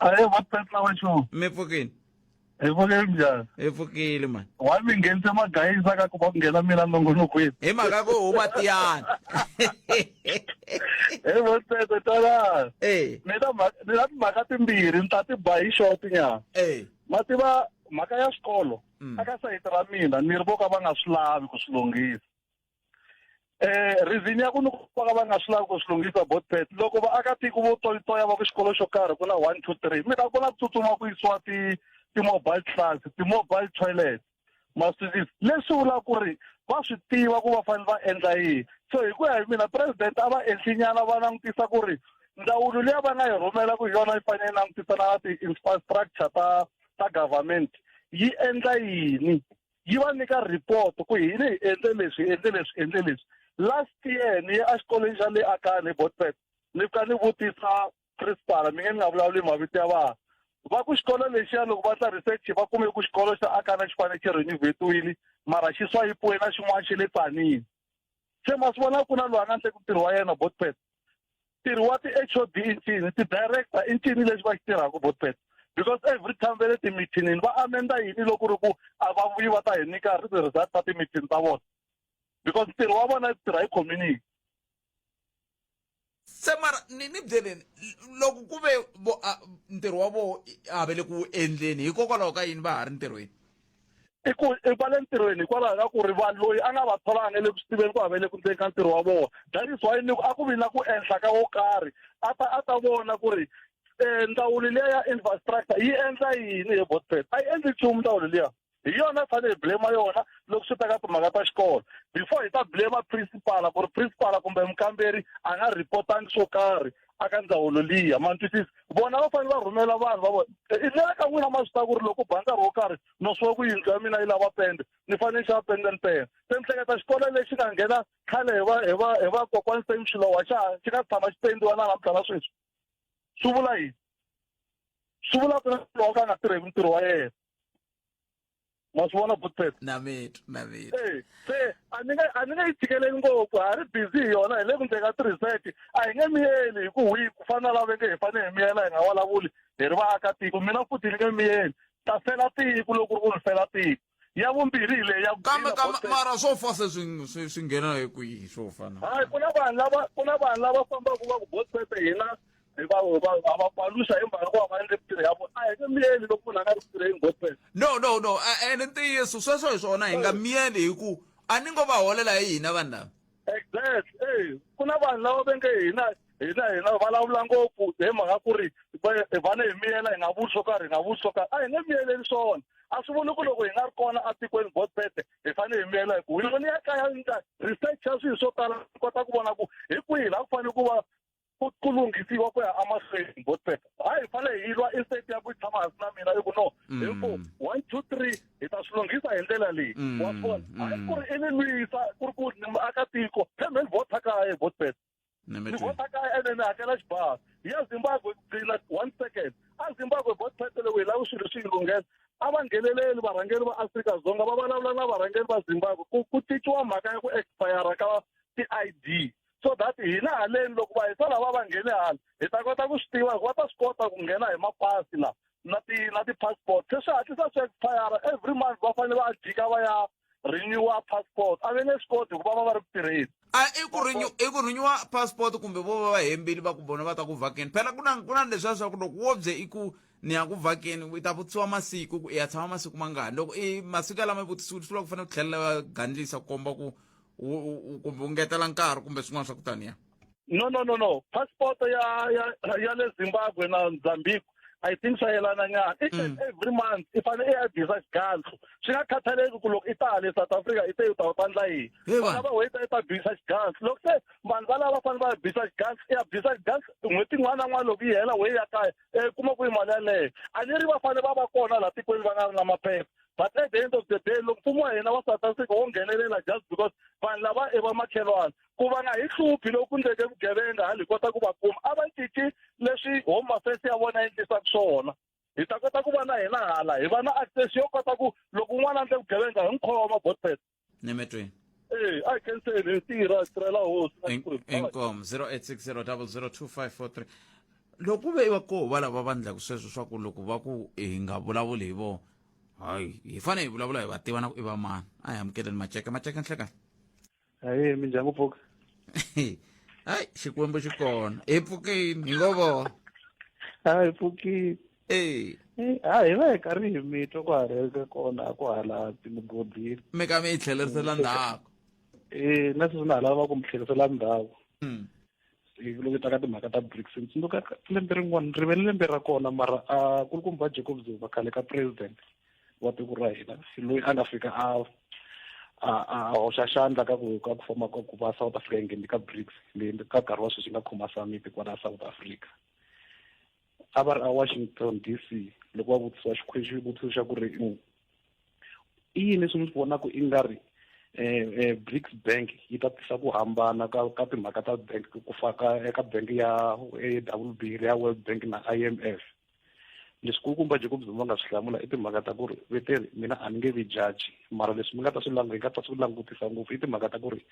S6: vatpetla wa xo
S1: mi pfukini
S6: hi pfukile njhani
S1: hi pfukile mani
S6: wa mi nghenise Maghayisa ka ku va ku nghena mina nongonokweni
S1: hi mhaka ku huma tiyani
S6: vatpetla tala ni na timhaka timbirhi ni ta ti ba hi short nyana ma tiva mhaka ya xikolo aka sayiti ra mina ni ri vo ka va nga swi lavi ku swi lunghisa reason ya ku ni ku va nga swi lavi ku swi lunghisa botpet loko vaakatiko vo toyitoya va ku xikolo xo karhi ku na 1 2 3 mi ta ku na tsutsuma ku yisiwa ti-mobile class ti-mobile toilet maswitisi leswi vula ku ri va swi tiva ku va fanele va endla yini so hi ku ya hi mina president a va endlinyana va langutisa ku ri ndzawulo leyi va nga yi rhumela ku yona yi fanele langutisa na ti-infrastructure ta government yi endla yini yi va nyika report ku hini hi endle leswi last year ni a xikolweni xa le akani botpet ni fika ni vutisa principal mi nge ni nga vulavuli mavito ya vanhu va ku xikolo lexiya loko va ta research va kume ku xikolo xa akana xi fanele xi renovetiwile mara xi swayipiwe na xin'wana xi le tsanini se ma swi vona ku na loyi a nga ntle ku ntirho wa yena botpet ntirho wa ti-HOD i ncini ti-director i ncini lexi va xi tirhaka botpet because every time va le timithinini va amenda yini loko ri ku a va vuyi va ta hi nyika result ta timithini ta vona because ntirho wa vona tirha hi community
S1: se mara ni byeleni loko ku ve ntirho wa vo a ve le ku endleni hikokwalaho ka yini va ha ri ntirhweni
S6: i va le ntirhweni hikwalaho ka ku ri vanhu loyi a nga va tholanga le ku swi tiveni ku a ve le ku ndzeni ka ntirho wa vona that is why a ku vi na ku endla ka wo karhi a ta vona ku ri ndzawulo liya ya infrastructure yi endla yini hi botpet a yi endli nchumu ndzawulo liya hi yona fanele hi blame yona loko swi ta ka timhaka ta xikolo before hi ta blame principal ku ri principal kumbe mukamberi a nga reportangi swo karhi aka ndzawulo liya ma twisisi vona va fanele va rhumela vanhu va vona i ndlela ka n'wina ma swi tiva ku ri loko ba nkarhi wo karhi no swo ku yindlu ya mina yi lava pende ni fanele xava pende ni pende se ni hleketa xikolo lexi nga nghena khale hi va kokwani Sam Shilowa xi nga tshama xi pendiwa na namuntlha na sweswi swi vula yini swi vula ku loko ka nga tirhi ntirho wa yena ma swi vona botpet
S1: na metu
S6: se a ni nge yi tshikeleli ngopfu ha ri busy hi yona hi le ku ndleni ka ti-research a hi nge miyeli hi ku wi ku fana na lava nge hi fanele hi miyela hi nga vulavuli hi ri vaakatiko mina futhi ni nge miyeli ta fela tiko loko ri ku ni fela tiko ya vumbirhi hi leyi ya
S1: kambe mara swo fa se swi nghena hi kwihi swo fana
S6: hayi ku na vanhu lava fambaka va ku botpet hina va paluxa hi mhaka ku va va endle mitirho ya vona a hi nge miyeli loko munhu a nga ri ku tirheni botpet
S1: no ene ntiyiso sweswo hi swona hi nga miyeli hi ku a ni ngo va holela hi hina vanhu lava
S6: exactly ku na vanhu lava va nge hina vulavula ngopfu hi mhaka ku ri vana hi miyela hi nga vuli swo karhi a hi nge miyeleli swona a swi vuli ku loko hi nga ri kona a tikweni botpet hi fanele hi miyela hi ku hi ya kaya research ya swilo swo tala kota ku vona ku hi kwihi laha ku fanele ku va ku lunghisiwa ku ya amahlweni botpet hayi hi fanele hi lwa instate ya ku tshama hansi na mina hi ku no hi ku 1 2 3 hi ta swi lunghisa hi ndlela leyi wa swona hayi ku ri i ni lwisa ku ri ku ni muakatiko phembe ni vhota kaya hi botpet ni vhota kaya ene ni hakela xibaha hi ya Zimbabwe na 1 second a Zimbabwe botpet loko hi lava swilo swi lunghesa a va ngheneleli varhangeri va Afrika-Dzonga va vulavula na varhangeri va Zimbabwe ku ticiwa mhaka ya ku expire ka ti-ID so that hina haleni loko va hisa lava va nghene hala hi ta kota ku swi tiva va ta swi kota ku nghena hi mapasi la na ti-passport se swi hatlisa swi expire every month va fanele va jika va ya renewa passport a ve nge swi koti hikuva va ri ku tirheni
S1: i ku renewa passport kumbe vo va hembeli va ku bona va ta ku vhakeni phela ku na leswiya swa ku loko wo bye i ku ni ya ku vhakeni i ta vutisiwa masiku ku i ya tshama masiku mangani loko i masiku yalama i vutisiwile swi vula ku fanele ku tlhelela va gandlisa ku komba ku kumbe u ngetela nkarhi kumbe swin'wana swa ku taniya
S6: no passport ya le Zimbabwe na Mozambique I think swa yelana nyana every month i fanele i ya bisa xiganhlo swi nga khathaleki ku loko i ta hale South Africa i te u ta tandla yini vana va wena i ta bisa xiganhlo loko se vanhu va lava fanele va bisa xiganhlo i ya bisa xiganhlo n'hweti yin'wana na yin'wana loko yi hela we ya kaya kuma ku yi mali yaleyo a ni ri va fanele va va kona laha tikweni va nga ri na maphepha but at the end of the day loko mfumo wa hina wa South Africa wo nghenelela just because vanhu lava i va makhelwana ku va nga hi hluphi loko ku ndleke vugevenga hali hi kota ku va kuma a va cici leswi home affairs ya vona yi endlisaka swona hi ta kota ku va na hina hala hi va na access yo kota ku loko un'wana a ndle vugevenga hi n'wi khoma botpet
S1: ni metweni
S6: I can say ni tirhela hosi
S1: inkom 0860002543 loko ve va koho va lava va ndlaku sweswo swa ku loko va ku hi nga vulavuli hi vona hayi hi fanele hi vulavula hi va tiva na ku i va mani a hi amukeleni maceke nhlekani
S6: hayi mindyangu pfuka
S1: hayi xikwembu xi kona hi pfukini hi ngo vona
S6: hayi pfukini hayi va hi karhi hi mitwa ku hareleke kona ku hala timugodini
S1: mi ka mi yi tlhelerisela ndzhaku
S6: na sweswi na ha lava ku mi tlherisela ndzhaku loko ta ka timhaka ta BRICS tsundzuka lembe rin'wana ri vele lembe ra kona mara kulukumba Jacob Zuma khale ka president wa tiko ra hina loyi a nga fika a hoxa xandla ka ku foma ka ku va South Africa yi ngheni ka BRICS leyi ka nkarhi wa sweswi nga khoma summit kwala South Africa a va ri a Washington DC loko va vutisiwa xivutiso xa ku ri i yini swi mi vonaka i nga ri BRICS bank yi ta tisa ku hambana ka timhaka ta bank ku faka eka bank ya AWB ya World Bank na IMF leswi kulukumba Jacob Zuma nga swi hlamula i timhaka ta ku ri veteri mina a ni nge vi judge mara leswi mi nga ta swi langutisa ngopfu i timhaka ta ku ri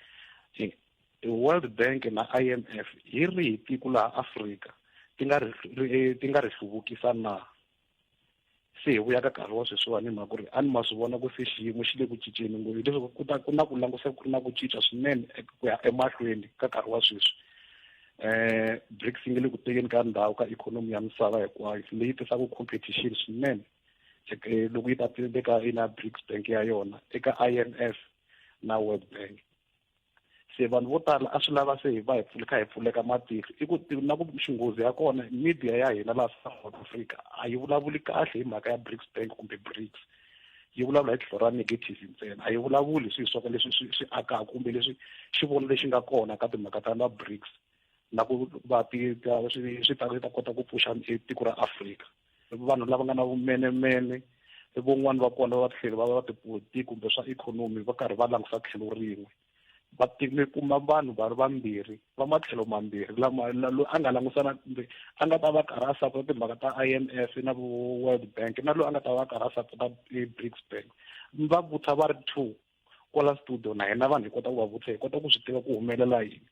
S6: World Bank na IMF hi rihi tiko laha Afrika ti nga ri hluvukisa na se hi vuya ka nkarhi wa sweswiwani mhaka ku ri a ni ma swi vona ku se xiyimo xi le ku cinceni ngopfu leswi ku na ku langusa ku ri na ku cinca swinene ku ya emahlweni ka nkarhi wa sweswi BRICS yi nge le ku tekeni ka ndhawu ka ikhonomi ya misava hinkwayo leyi tisaka competition swinene loko yi ta teka ina BRICS bank ya yona eka IMF na World Bank se vanhu vo tala a swi lava se hi va hi pfuleka matihlo i ku na ku xinghozi ya kona media ya hina laha South Africa a yi vulavuli kahle hi mhaka ya BRICS bank kumbe BRICS yi vulavula hi tlhelo ra negative ntsena a yi vulavuli swilo swo ka leswi swi akaka kumbe leswi xivono lexi nga kona ka timhaka ta na BRICS na ku va swi ta kota ku pfuxa tiko ra Afrika vanhu lava nga na vumenemene von'wani va kona va tlhelo va tipolotiki kumbe swa ikhonomi va karhi va langusa tlhelo rin'we va kuma vanhu va ri vambirhi va matlhelo mambirhi loyi a nga langusana kumbe a nga ta va karhi a sapota timhaka ta IMF na World Bank na loyi a nga ta va karhi a sapota BRICS bank va vutisa va ri two kwala studio na hina vanhu hi kota ku va vutisa hi kota ku swi tiva ku humelela yini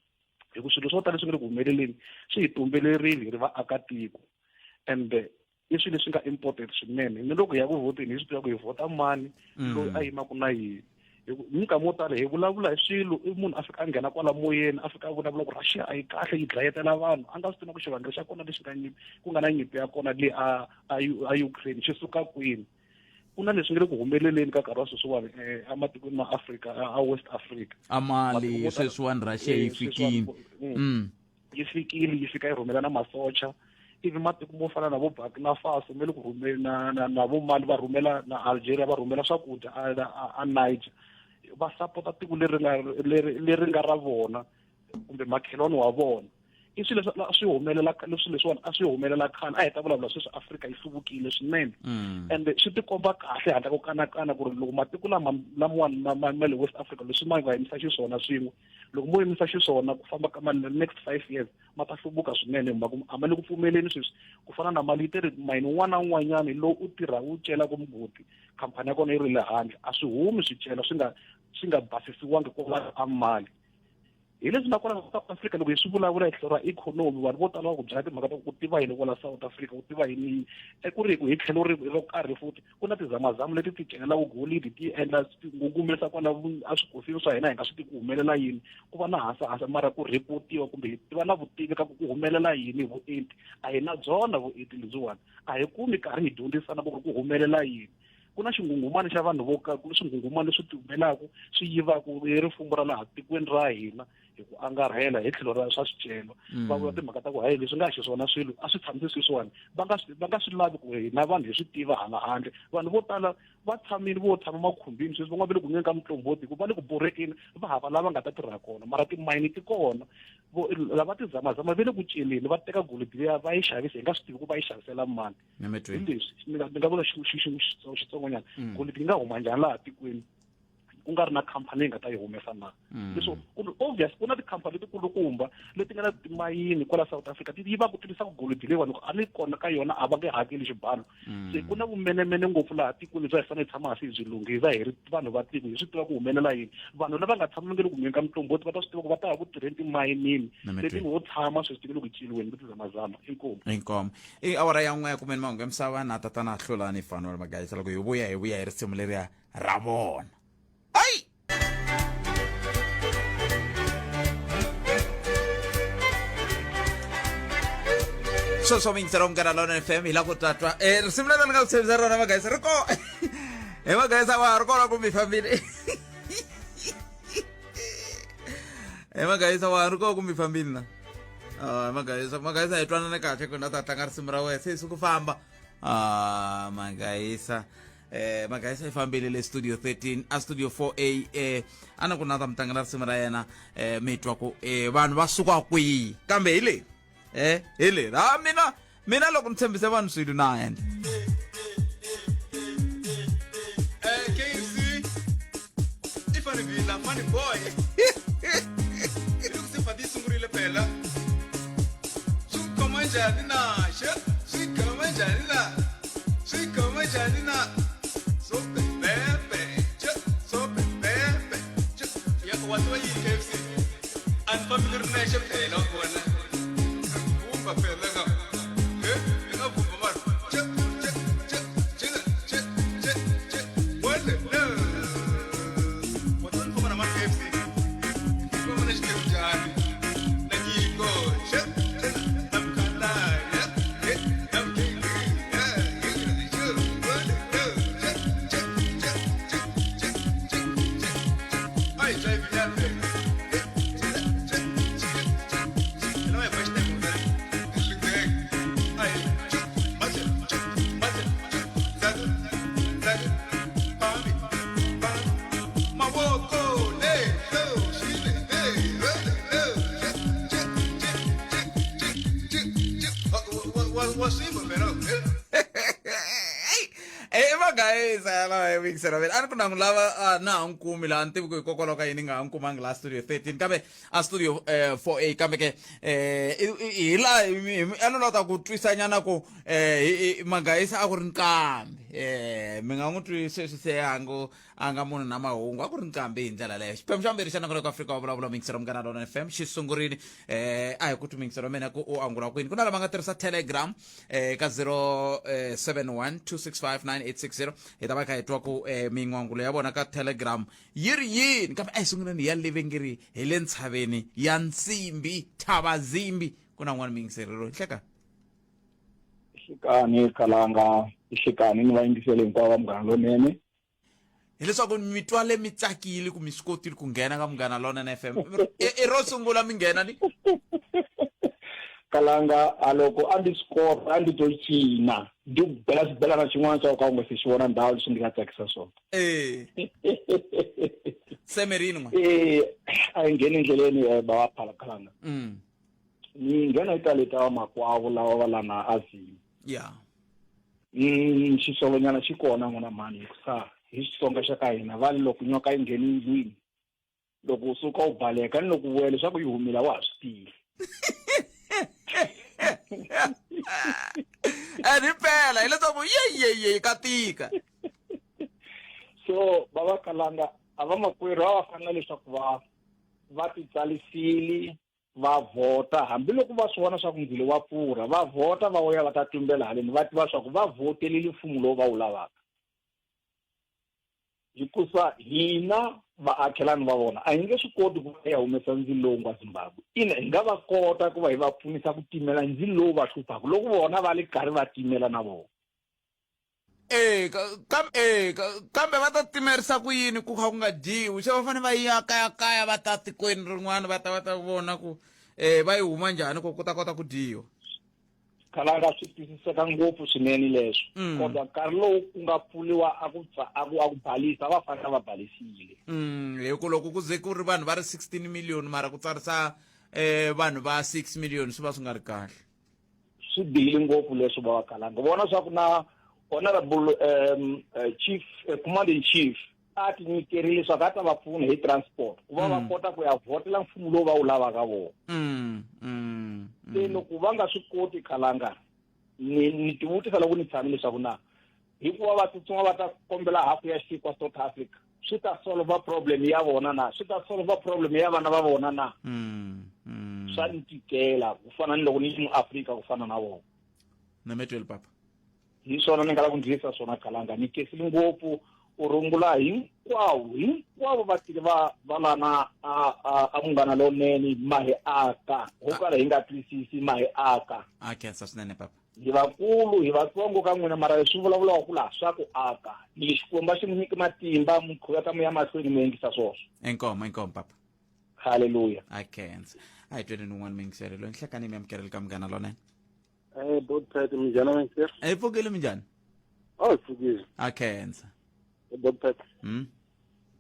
S6: hi ku swilo swo tala leswi nga le ku humeleleni swi hi tumbelerile hi ri vaakatiko and i swilo leswi nga important swinene ni loko ya ku vhoteni hi swi tiva ku hi vhota mani loyi a yimaka na yini minkarhi mo tala hi vulavula hi swilo i munhu a fika a nghena kwala moyeni a fika a vulavula ku Russia a yi kahle yi dlayetela vanhu a nga swi tiva ku xivangelo xa kona lexi ku nga na nyimpi ya kona leyi a Ukraine xi suka kwini ku na leswi nga le ku humeleleni ka nkarhi wa sweswiwani ematikweni ma Africa a West Africa
S1: a mali sweswiwani Russia yi fikile
S6: yi fika yi rhumela na masocha ivi matiko mo fana na vo Burkina Faso me le ku rhumela na vo Mali va rhumela na Algeria va rhumela swakudya a Niger va sapota tiko leri nga ra vona kumbe makhelwani wa vona i swilo swi humelela leswiwani a swi humelela khale a hi ta vulavula sweswi Afrika yi hluvukile swinene and swi tikomba kahle handla ko kanakana ku ri loko matiko lamawani ma le West Africa leswi ma va yimisa xiswona swin'we
S7: loko mo yimisa xiswona ku famba ka next 5 years ma ta hlubuka swinene a ma le ku pfumeleni sweswi ku fana na mali yi mayini un'wana na un'wanyana lowu u tirha u cela ku mugodi khampani ya kona yi ri le handle a swi humi swicela swi nga basisiwangi ku va a mali hi leswi na kona South Africa loko hi swi vulavula hi tlhelo ra ikhonomi vanhu vo tala va ku byela timhaka ta ku tiva yini kwala South Africa ku tiva yini ku ri hi tlhelo ro karhi futi ku na tizamazama leti ti celelaku golidi ti endla ngungumisa kwala a swikosini swa hina hi nga swi tivi ku humelela yini ku va na hansa mara ku reportiwa kumbe ti va na vutivi ka ku humelela yini hi vuenti a hi na byona vuenti lebyiwani a hi kumi karhi hi dyondzisana ku ri ku humelela yini ku na xingungumani xa vanhu vo ka ku ri swingungumani leswi ti humelaku swi yivaku hi rifumbu ra laha tikweni ra hina hi ku angarhela hi tlhelo ra swa swicelo va vula timhaka ta ku hayi leswi nga xiswona swilo a swi tshamisi swisiwani va nga swi lavi ku hina vanhu hi swi tiva hala handle vanhu vo tala va tshamile vo tshama makhumbini sweswi van'wana va le ku nyeni ka mtlomboti ku va le ku borekeni va hava lava nga ta tirha kona mara timayini ti kona lava tizamazama va le ku celeni va teka golidi liya va yi xavisa hi nga swi tivi ku va yi xavisela mani hi leswi ni nga vula xitsongonyana golidi yi nga huma njhani laha tikweni ku nga ri na khampani yi nga ta yi humesa na leswo obvious ku na tikhampani letikulukumba leti nga na timayini kwala South Africa ti va ku tirhisa ku golidi leyiwani a ni kona ka yona a va nge hakeli xibalo se ku na vumenemene ngopfu laha tikweni lebyi hi fanele hi tshama hasi hi byi lunghisa hi ri vanhu va tiko hi swi tiva ku humelela yini vanhu lava nga tshama ngeli ku nyeni ka mtlomboti va ta swi tiva ku va ta ya ku tirheni timayinini leti ngo tshama sweswi tivele ku ciliweni ku tizamazama
S1: inkomo awara ya n'we ya kumeni mahungu ya misava na tatana hlulani fanele Maghayisa loko hi vuya hi risimu leriya ra vona ai so mingisera umngana lona FM ila ku tatwa risimu leri ni nga ku tshembisa rona Maghayisa ri ko Maghayisa wa ri kona kumbe family Maghayisa wa ri ko kumbe family na Maghayisa hi twanane kahle ku na ta tlanga risimu ra wena se ku famba Maghayisa Maghayisa ifambile le studio 13 a studio 4A ana ku nata mtangana risimu ra yena mitwa ku vanhu va suka kwihi kambe hele mina loko ni tshembise vanhu swilo na end
S9: KC ifane vila funny boy ilukuse fati sungurile phela sukoma njani na sukoma njani na so bebe ya kwa watu wa KFC and family relation phela kona kumba phela nga nga kumba mar wale watu kumba na KFC kumba na shikijani na jiko
S1: Maghayisa la mingisera vela ani kuna ngilava na nkumi la ntivi ku hikokwalaho ka yini nga nkumangi la studio 13 kambe a studio 4A kambe ke hi la ani lota ku twisanyana ku Maghayisa a ku ri nkambi mi nga n'wi twi sweswi se a nga munhu na mahungu a ku ri nkambi hi ndlela leyo xiphemu xa mbirhi xa nangona ku Afrika Wa Vulavula mingisera mungana lona FM xi sungurile a hi ku twi mingisera mena ku u angula kwini ku na lava nga tirhisa Telegram ka 071 265 9860 hi ta va kha hi twa ku min'wangulo ya vona ka Telegram yi ri yini kambe a hi sunguleni ya livengeri hi le ntshaveni ya nsimbi thavazimbi ku na n'wana mingiserero hleka
S10: xikani kalanga xikani ni vayingiseli hinkwavo va munghana lonene
S1: hileswaku mi twale mi tsakile ku mi swi kotile ku nghena ka munghana lonene FM ro sungula mi nghena ni
S10: kalanga a loko a ndzi swi kota a ndzi to cina ndi ku bela xibelana xin'wana xa ka u nga se xi vona ndhawu leswi ndi nga tsakisa swona
S1: semerini n'wa
S10: a hi ngheni endleleni ba wa phala kalanga ni nghena eka leta makwavo lawa va lana azini xisovonyana xi kona n'wana mani hi ku sa hi Xitsonga xa ka hina va loko nyoka yi ngheni ndlwini loko usuka u baleka ni loko wele swa ku yi humila wa swi tivi
S1: Ripela hileswaku ye ka tika.
S10: So baba Kalanga ava makwerhu va fanele leswaku va titsalisile va vota hambiloko va swi vona swa ku ndzilo wa pfurha va vota va vuya va ta tumbela haleni va tiva swa ku va votelile mfumo lowu va wu lavaka hikuva hina vaakhelani va vona a hi nge swi koti ku va ya humesa ndzilo lowu wa Zimbabwe ina hi nga va kota ku va hi va pfunisa ku timela ndzilo lowu va hluphaka loko vona va le karhi va timela na vona
S1: kambe va ta timerisa ku yini ku kha ku nga dyiwi se va fanele va ya kaya va ta tikweni rin'wana va ta vona ku va yi huma njhani ku ta kota ku dyiwa.
S10: Kalanga swi twisiseka ngopfu swinene leswo kodwa nkarhi lowu ku nga pfuliwa a ku balisa va fanele va balisile
S1: hi ku loko ku ze ku ri vanhu va ri 16 million mara ku tsarisa vanhu va 6 million swi va swi nga ri kahle
S10: swi bihile ngopfu leswo va Kalanga vona swa ku na honorable chief commander in chief a ti nyikerile swa ku a ta va pfuna hi transport ku va va kota ku ya votela mfumo lowu va wu lavaka vona se loko va nga swi koti Kalanga ni ti vutisa loko ni tshame leswaku na hikuva va tsutsuma va ta kombela hafu ya xinkwa South Africa swi ta solve problem ya vona na swi ta solve problem ya vana va vona na swa ni tikela ku fana ni loko ni mu Afrika ku fana na vona
S1: na metwel papa
S10: hi swona ni nga la ku ndlisa swona Kalanga ni kesile ngopfu u rungula hinkwavo vatirhi va lana a munghana lonene ma hi aka ho kala hi nga twisisi ma hi aka
S1: a khensa swinene papa
S10: hi vakulu hi vatsongo ka n'wina mara leswi vulavulaka ku laha swa ku aka ni xikomba xi mi nyiki matimba mukhuveta mu ya mahlweni mu yingisa swoswo
S1: enkomo papa
S10: haleluya
S1: a khensa a hi tweni n'wana mingiseri lo nhlekani mi amukerele ka munghana lonene
S2: Dr. Mjana Mingiseri
S1: hi pfukile minjhani
S2: pfukile
S1: a khensa
S2: Dr.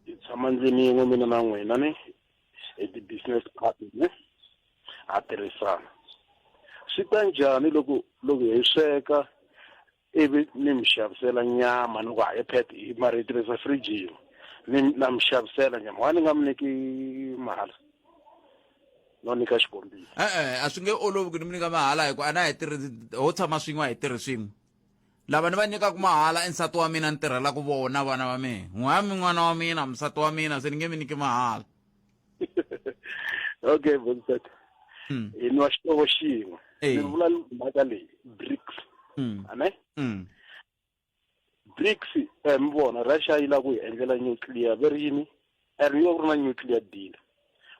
S2: Hi tshama ndlwini yin'we mina na n'wina ni hi ti-business partners ne ha tirhisana swi ta njhani loko hi sweka ivi ni mi xavisela nyama ni ku hi mara hi tirhisa fridge na mi xavisela nyama wa ni nga mi nyiki mahala no nyika xikombiso
S1: a swi nge olovi ku ni mi nyika mahala hikuva a na hi tirhisi ho tshama swin'we a hi tirhi swin'we lava ni va nyikaka mahala nsati wa mina ni tirhela ku vona vana va mina n'wana wa mina musati wa mina se ni nge mi nyiki mahala
S2: okay bonsat hi nwa xitovo xin'we ni vula mhaka leyi BRICS ane BRICS mi vona Russia yi la ku hi endlela nuclear veri yini yo ku ri na nuclear deal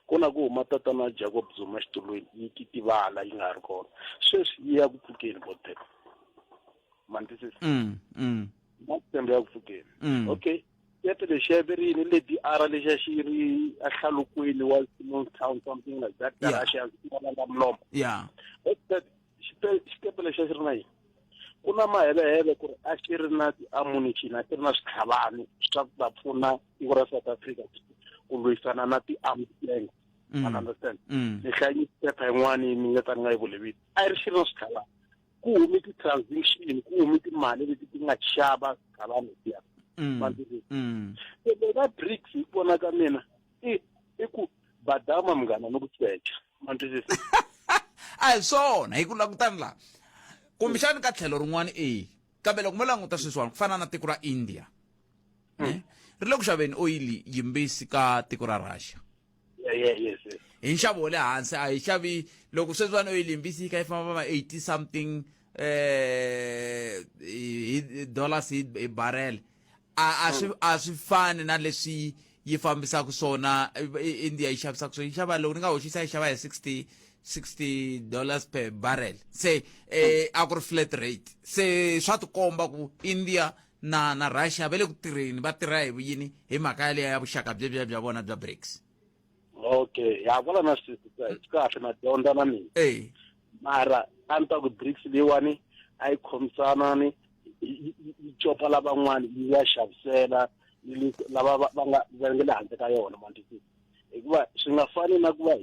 S2: ku na ku huma tatana Jacob Zuma xitulweni yi kitivala yi nga ri kona sweswi yi ya ku pfukeni botela mantisisi matembe ya ku pfukeni okay yete le xeverini le DR lexa xi ri a hlalukweni wa small town something like that Russia la mlomo xitepe lexa xi ri na yini ku na mahelehele ku ri a xi ri na ti-ammunition a xi ri na switlhavani swa ku ta pfuna tiko ra South Africa ku lwisana na ti-armed gangs understand ni hlanyi xitepe yin'wana ni nga ta ni nga yi vulevisi a yi ri xi ri na switlhavani ku humi ti-transaction ku humi timali leti ti nga xava switlhavani letiya leka BRICS hi vona ka mina i ku badama munghana ni ku tsecha mantisisi
S1: a hi swona hi ku langutani laha kumbexani ka tlhelo rin'wana kambe loko mo languta sweswiwani ku fana na tiko ra India ri le ku xaveni oyili yimbisi ka tiko ra Russia hi nxavo wa le hansi a hi xavi loko sweswiwani oyili yimbisi yi ka yi famba va 80 something dollars hi barrel a swi fani na leswi yi fambisaka swona India yi xavisaka swona yi xava loko ni nga hoxisa yi xava hi $60 per barrel se a ku ri flat rate se swa tikomba ku India na Russia va le ku tirheni va tirha hi yini hi mhaka yaleyo ya vuxaka bya vona bya BRICS
S2: okay ya kwala na swi kahle na dyondza na mina mara a ni ta ku BRICS leyiwani a yi khomisana ni yi copa lavan'wana yi ya xavisela lava va nge le handle ka yona mantisisi hikuva swi nga fani na ku va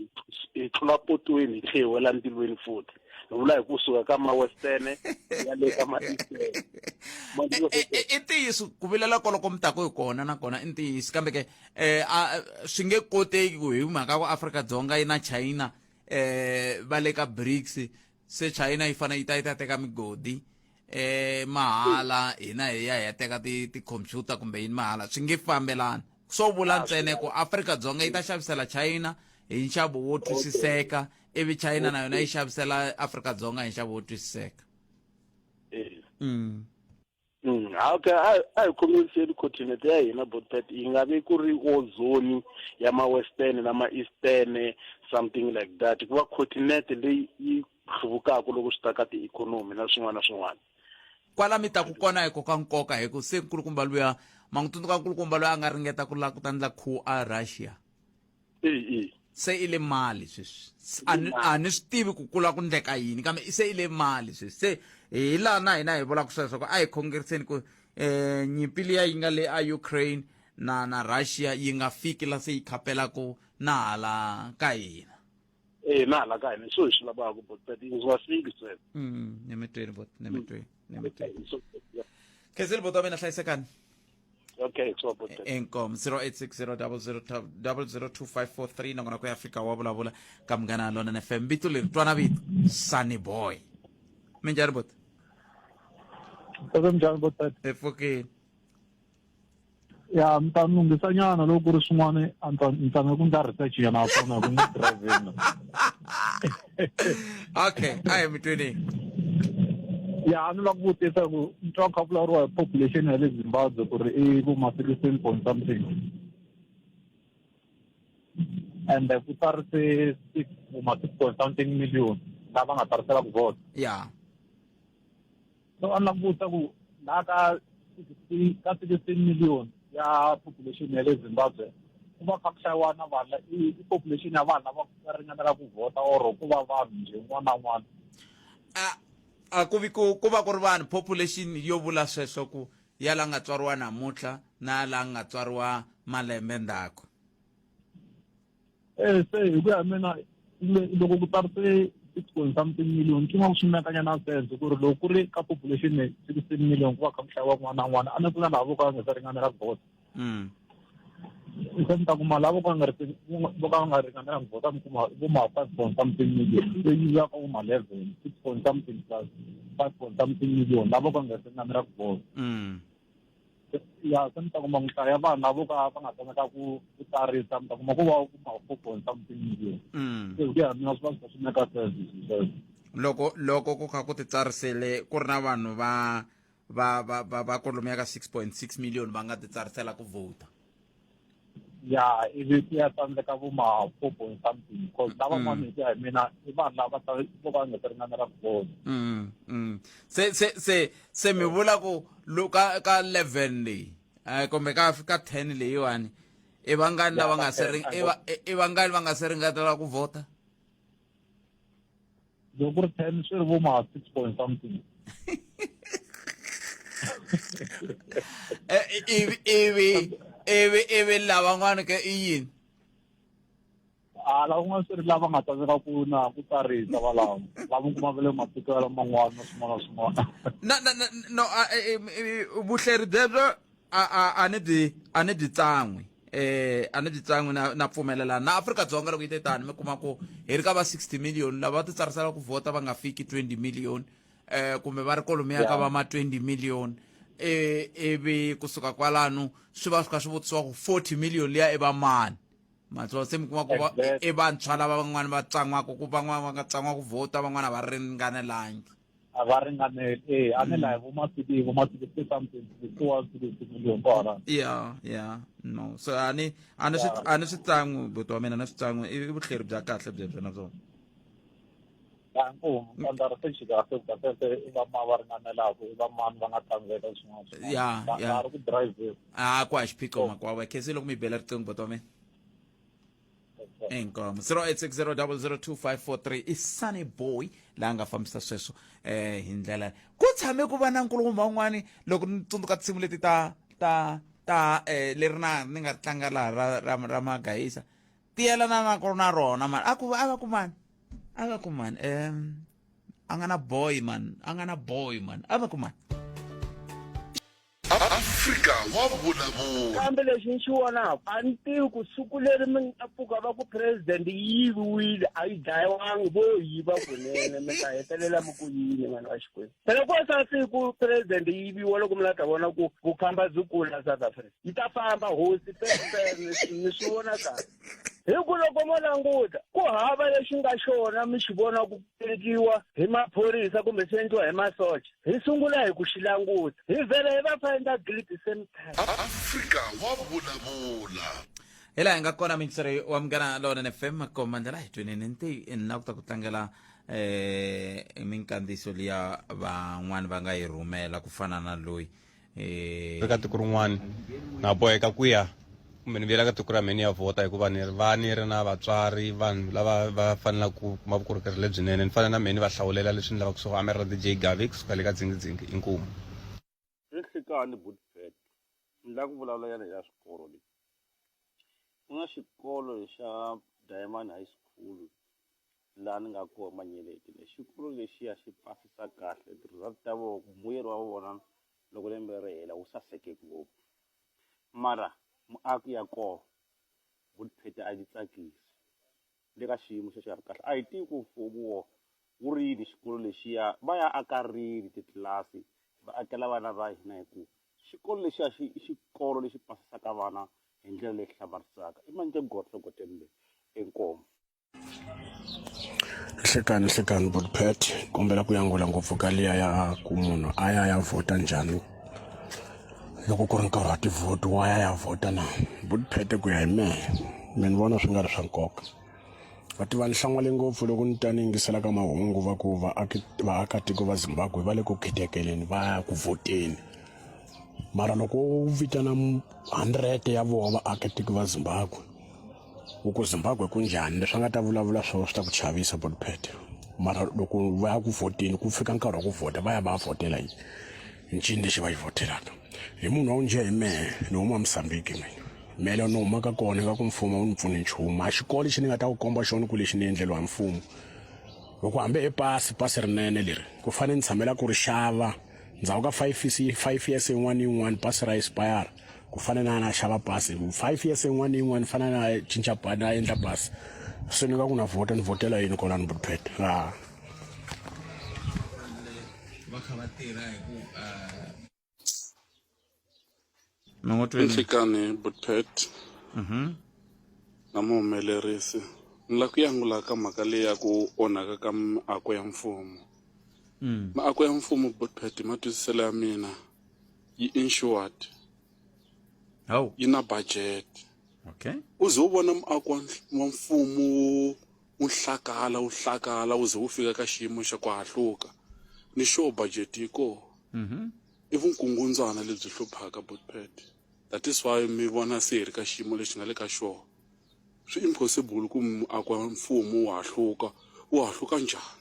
S2: hi tlula potweni hi tlhewela ntilweni futhi ni vula hi kusuka ka ma-western ya le ka ma-eastern
S1: i ntiyiso ku vilela koloko mi tako hi kona nakona i ntiyiso kambe ke swi nge koteki ku hi mhaka ku Afrika-Dzonga yi na China va le ka BRICS se China yi fane yi ta teka migodi mahala hina hi ya teka ti-computer kumbe yini mahala swi nge fambelani swo vula ntsene ku Afrika-Dzonga yi ta xavisela China hi nxavo wo twisiseka ivi China na yona yi xavisela Afrika-Dzonga hi nxavo wo twisiseka
S2: okay a hi khomiseni continent ya hina but that yi nga vi ku ri ozone ya ma-western na ma-eastern something like that ku va continent leyi yi hluvukaka loko swi ta ka ti-economy na swin'wana na swin'wana
S1: kwala mi ta ku kona hi koka nkoka hi ku se nkulukumba luya mangutsundzuka nkulukumba loyi a nga ringeta ku lava ku tandla khu a Russia se ile mali sweswi a ni swi tivi ku kula ku ndleka yini kambe se ile mali sweswi se hi laha na hina hi vulaka sweswo ku a hi khongeriseni ku nyimpi liya yi nga le a Ukraine na Russia yi nga fiki la se yi khapelaku na hala ka hina
S2: na hala ka hina swo hi swi lavaka but that yi nga fiki sweswo
S1: ni mi twini bot ni mi twini khezeli bot wa mina hlayisekani
S2: okay so but
S1: Enkom 0860000254 nangona ku Afrika wa vulavula ka Munghana Lonene FM vito leri twana vito Sunny Boy minjhani bot
S6: njhani bot
S1: efokeni
S6: ya mi ta lunghisa nyana loko ku ri swin'wana ni tsandzeka ku ndla research ya na kona ku ni driving
S1: okay a hi mi twini
S6: ya a ni lava ku vutisa ku ni twa kha vulavuriwa hi population ya le Zimbabwe ku ri i vo ma 16 point something and ku tsarise vo ma 6 point something million lava nga tsarisela ku vota
S1: ya
S6: so a ni lava ku vutisa ku laha ka 16 million ya population ya le Zimbabwe ku va kha ku xaviwa na vanhu i population ya vanhu lava ringanela ku vota or ku va vanhu njhe un'wana na un'wana
S1: a ku va ku ri vanhu population yo vula sweswo ku ya la nga tswariwa namuntlha na la nga tswariwa malembe ndzhaku
S6: se hi ku ya mina loko ku tsarise 6 point something million ki nga ku swinakanya na sense ku ri loko ku ri ka population 16 million ku va kha ku xaviwa kun'wana na un'wana a ni ku na lava vo ka va nga ta ringanela ku vota se ni ta kuma lava vo ka va nga ringanela ku vota mi kuma vo ma 5 point something million se yi ya ka vo ma 11 6 point something plus 5 point something million lava vo ka nga ringanela ku vota ya se ni ta kuma nhlayo ya vanhu lavo ka va nga tsandzeka ku tsarisa mi ta kuma ku va kuma 4 point something million se ku ya mina swi va swi meka sense
S1: loko ku kha ku ti tsarisele ku ri na vanhu va kolomiya ka 6.6 million va nga ti tsarisela ku vota
S6: ya ivi ku ya tsandzeka vo ma 4 point something because lavan'wana hi ku ya hi mina i vanhu lava vo ka nga ta ringanela ku vota
S1: se mi vula ku ka 11 leyi kumbe ka 10 leyiwani i vangani lava nga i vangani va nga se ringatela ku vota
S6: loko ku ri 10 swi ri vo ma 6 point something
S1: ivi lavan'wana ke i yini
S6: lavan'wana swi ri lava nga tsandzeka ku tsarisa valavo lava kuma va le matiko laman'wana na swin'wana na swin'wana
S1: no vuhleri byebyo a ni byi tsan'wi a ni byi tsan'wi na pfumelelana na Afrika-Dzonga loko yi te tani mi kuma ku hi ri ka va 60 million lava va ti tsarisela ku vota va nga fiki 20 million kumbe va ri kolomiya ka va ma 20 million ivi kusuka kwalano swi va swi kha swi vutisiwa ku 40 million liya i va mani matswa se mi kuma ku i vantshwa lava van'wana va tsan'waka ku van'wana va nga tsan'wa ku vota van'wana va ringanelangi
S6: a va ringaneli a ni laha vo ma 60 something 60 million kwala
S1: ya no so a ni swi tsan'wi buti wa mina na swi tsan'wi i vuhleri bya kahle byebyo na byona
S6: kandara se xikahle ku kahle i va ma va ringanelaka i va mani va nga tsandzeka swin'wana
S1: ya
S6: ri ku drive
S1: ku a xiphiqo makwawa khesi loko mi bela riqingho buti wa mina Enkom 0860002543 i Sunny Boy la nga fambisa sweswo hi ndlela ku tshame ku va na nkulukumba un'wani loko ni tsundzuka tinsimu leti ta leri ni nga tlanga laha ra Maghayisa tiyelana na ku na rona mani a va ku mani a nga na boy man a va ku mani
S3: Afrika Wa Vulavula.
S11: kambe lexi ni xi vonaka a ni tivi ku siku leri mi nga pfuka va ku president yi yiviwile a yi dlayiwangi vo yiva kunene mi ta hetelela mi ku yini vanhu va Xikwembu phela ko sa siku president yi yiviwa loko mi la ta vona ku vukhamba byi kula South Africa yi ta famba hosi ni swi vona kahle hi ku loko mo languta ku hava lexi nga xona mi xi vona ku tekiwa hi maphorisa kumbe swi endliwa hi masocha hi sungula hi ku xi languta hi vhele hi va find guilt same time.
S3: Afrika Wa Vulavula.
S1: Hela hi nga kona mintsiri wa Munghana Lonene FM komandela hi twenene nti na ku ta ku tlangela minkandziso liya van'wani va nga yi rhumela ku fana na loyi
S12: eka tiko rin'wana na boheka ku ya kumbe ni vuyela ka tiko ra meni ya vhota hikuva ni ri na vatswari vanhu lava va fanela ku kuma vukorhokeri lebyinene ni fanele na meni va hlawulela leswi ni lavaka swo amerira DJ Gavi kusuka le ka dzingidzingi inkumu
S13: Nhlikani Budpet ni la ku vulavula yana ya swikolo lexi ku na xikolo xa Diamond High School laha ni nga kona Manyeleti xikolo lexiya xi pasisa kahle ti-result ta vona mbuyelo wa vona loko lembe ri hela wu saseke ngopfu mara muaki ya kona Budpet a yi tsakisi le ka xiyimo xo xa ri kahle a hi tivi ku mfumo wu rini xikolo lexiya va ya aka rini titlilasi va akela vana va hina hi ku xikolo lexiya i xikolo lexi pasisaka vana hi ndlela leyi hlamarisaka i manje gotlhogotembe enkomo
S14: Nhlikani Budpet kombela ku yangula ngopfu ka liya ya ku munhu a ya vhota njhani loko ku ri nkarhi wa tivhoti wa ya vhota na Budpet ku ya hi mehe ni vona swi nga ri swa nkoka va tiva ni hlangwale ngopfu loko ni ta ni yingisela ka mahungu va ku vaakatiko va Zimbabwe va le ku khitekeleni va ya ku vhoteni mara loko u vitana 100 ya vona vaakatiko va Zimbabwe ku Zimbabwe ku njhani leswi nga ta vulavula swo swi ta ku chavisa Budpet mara loko va ya ku vhoteni ku fika nkarhi wa ku vhota va ya va vhotela hi ncini lexi va yi vhotelaka hi munhu wa unje hi mehe ni huma Mozambique mele no huma ka kona ka ku mfumo wu ni pfuni nchumu a xikolo lexi ni nga ta ku komba xona ku lexi ni endleliwa mfumo loko hambe pasi rinene leri ku fanele ni tshamela ku ri xava ndzhaku ka 5 years yin'wana pasi ra expire ku fanele na xava pasi 5 years yin'wana fanele na cinca na endla pasi se ni nga ku na vhota ni vhotela yini kona ni Budpet
S1: va kha va tirha hi ku
S15: Nhlikani Budpet na muhumelerisi ni la ku yangula ka mhaka leyi ya ku onhaka ka miako ya mfumo miako ya mfumo Budpet ma twisiselo ya mina yi insured yi na budget u ze u vona miako wa mfumo wu hlakala u ze wu fika ka xiyimo xa ku hahluka ni sure budget yi kona i vukungundzwana lebyi hluphaka Budpet that is why mi vona se hi ri ka xiyimo lexi nga le ka xona swi impossible ku miako wa mfumo wu hahluka njhani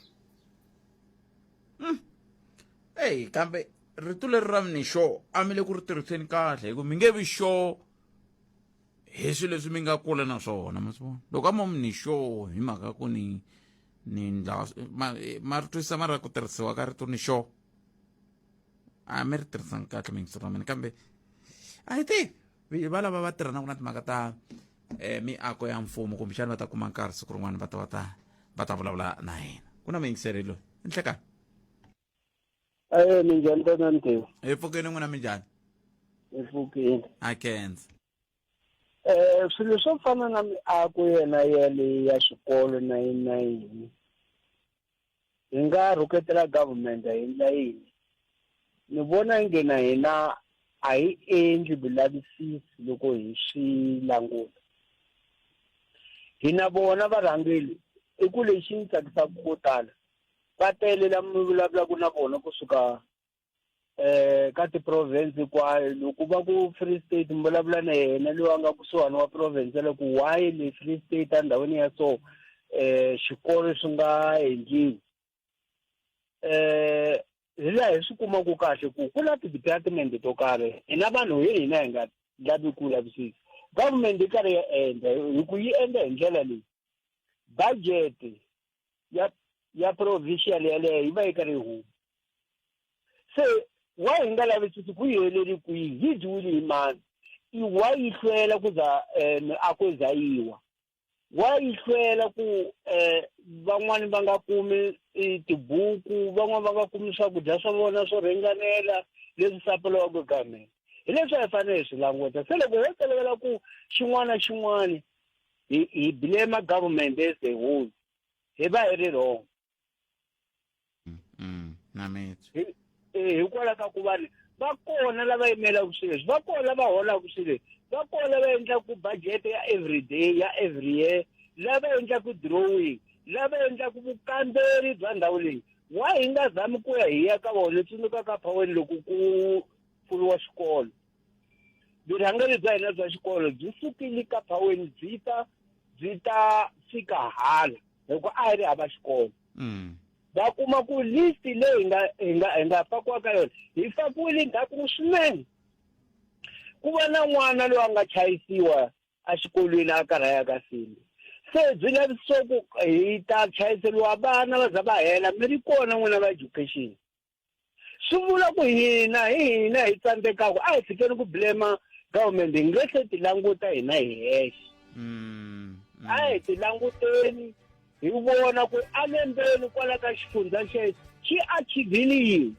S1: kambe rito leri ra mi ni sure a mi le ku ri tirhiseni kahle hi ku mi nge vi sure hi swilo leswi mi nga kule na swona ma swi vona loko a mo mi ni sure hi mhaka ku ni ma ri twisisa mara ku tirhisiwa ka rito ni sure a mi ri tirhisani kahle mingisiro ra mina kambe a hi tivi va lava va tirhanaka na timhaka ta miako ya mfumo kumbexani va ta kuma nkarhi siku rin'wana va ta vulavula na hina ku na mingiseri loyi Nhlikani
S11: minjhani tanani Ntivo
S1: hi pfukeni n'wina minjhani
S11: hi pfukeni
S1: a kenza
S11: swilo swo fana na miako yena yale ya xikolo na yini hi nga rhuketela government hi endla yini ni vona inge na hina a hi endli vulavisisi loko hi swi languta hina vona varhangeli i ku lexi ni tsakisaka ko tala va tele lama mi vulavulaka na vona kusuka ka ti-province hinkwayo loko va ku Free State mi vulavula na yena loyi a nga kusuhani wa province ya le ku why le Free State endhawini ya so xikolo swi nga endliwi hi laha hi swi kumaka kahle ku na ti-department to karhi hina vanhu hi hina hi nga lavi ku lavisisa government yi karhi ya endla hi ku yi endla hi ndlela leyi budget ya provincial yaleyo yi va yi karhi yi huma se wa hi nga lavisisi ku heleli kwihi hi dyiwile hi mani wa yi hlwela ku za miako zayiwa wa yi hlwela ku van'wani va nga kumi tibuku van'wani va nga kumi swakudya swa vona swo ringanela leswi sapeliwaka government hi leswi hi fanele hi swi languta se loko ho tolovela ku xin'wana na xin'wana hi blame government as a whole hi va hi ri wrong hikwalaho ka ku vanhu va kona lava yimelaka swilo leswi va kona lava holaka swilo leswi va kona lava endlaka budget ya everyday ya every year lava endlaka drawing lava endlaka vukamberi bya ndhawu leyi wa hi nga zami ku ya hi ya ka vona tsundzuka ka phaweni loko ku pfuriwa xikolo vurhangeri bya hina bya xikolo byi sukile ka phaweni byi ta fika hala hikuva a hi ri hava xikolo va kuma ku list leyi hi nga fakiwa ka yona hi fakiwile ndzhaku swinene ku va na n'wana loyi a nga chayisiwa exikolweni a karhaya ka sindi se byi lavisiwa ku hi ta chayiseriwa vana va za va hela mi ri kona n'wina va education swi vula ku hina hi tsandzekaka a hi fikeni ku blame government hi nge se ti languta hina hi hexe a hi ti languteni hi vona ku alembeni kwala ka xifundza xexo xi achivhile yini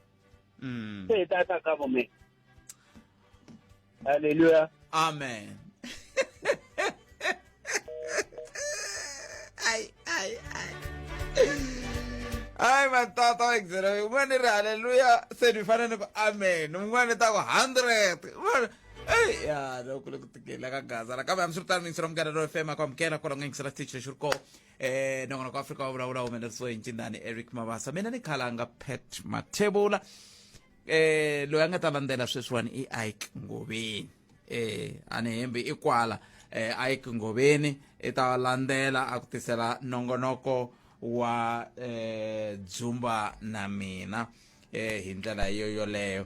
S11: se hi ta ka government haleluya
S1: amen ay matata wa exere un'wana ri haleluya se ni fanele ku amen un'wana ta ku 100 ya loko le ku tikela ka gaza la kambe hamswiritano yingisela munghana ro FM ku amukela kwala nga yingisela xitichi lexi ri ko nongonoko Afrika Wa Vulavula humelerisiwe hi ncindani Eric Mavasa mina ni khalanga Pat Mathebula loyi a nga ta landzela sweswiwani i Ike Ngobeni a ni hembi i kwala Ike Ngobeni i ta landzela a ku tisela nongonoko wa dzumba na mina hi ndlela yoleyo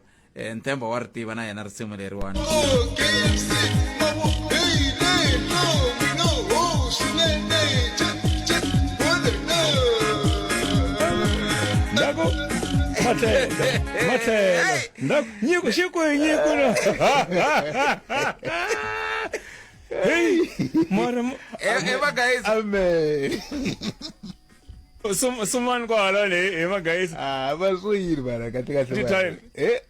S1: ntembo wa ri tiva na yena risimu leriwani
S16: Matela. Nyiko xikwe nyiko no. Hey, mara
S1: Maghayisa.
S16: Amen. Someone go alone, Maghayisa.
S17: But we are
S16: party time.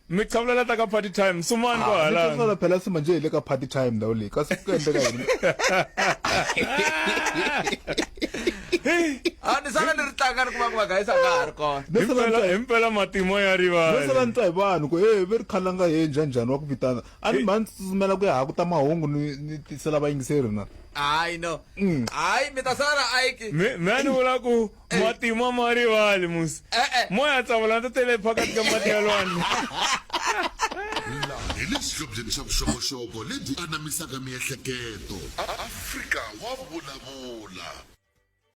S16: Me kabla la taka party time. Someone go alone.
S17: Sala phela simanje ile ka party time daw le. Kasi kwenda ka yini.
S1: Ni sana ni ritanga ku Maghayisa ka ri kona.
S16: Impela matimo ya rivala.
S17: Lesala ntwa vanhu ku ve ri khalanga he njhanjhani wa ku vitana. Ani man tsutsumela ku ya ku ta mahungu ni tisela vayingiseri na.
S1: I know. Ai mi ta sara Ike.
S16: Mani vula ku matimo ma rivali mus. Moya tsavolanta tele phakathi ka mati ya lwandle.
S3: Hi leswi hlobeni xa vuxokoxoko lebyi anamisaka miehleketo Afrika Wa Vulavula.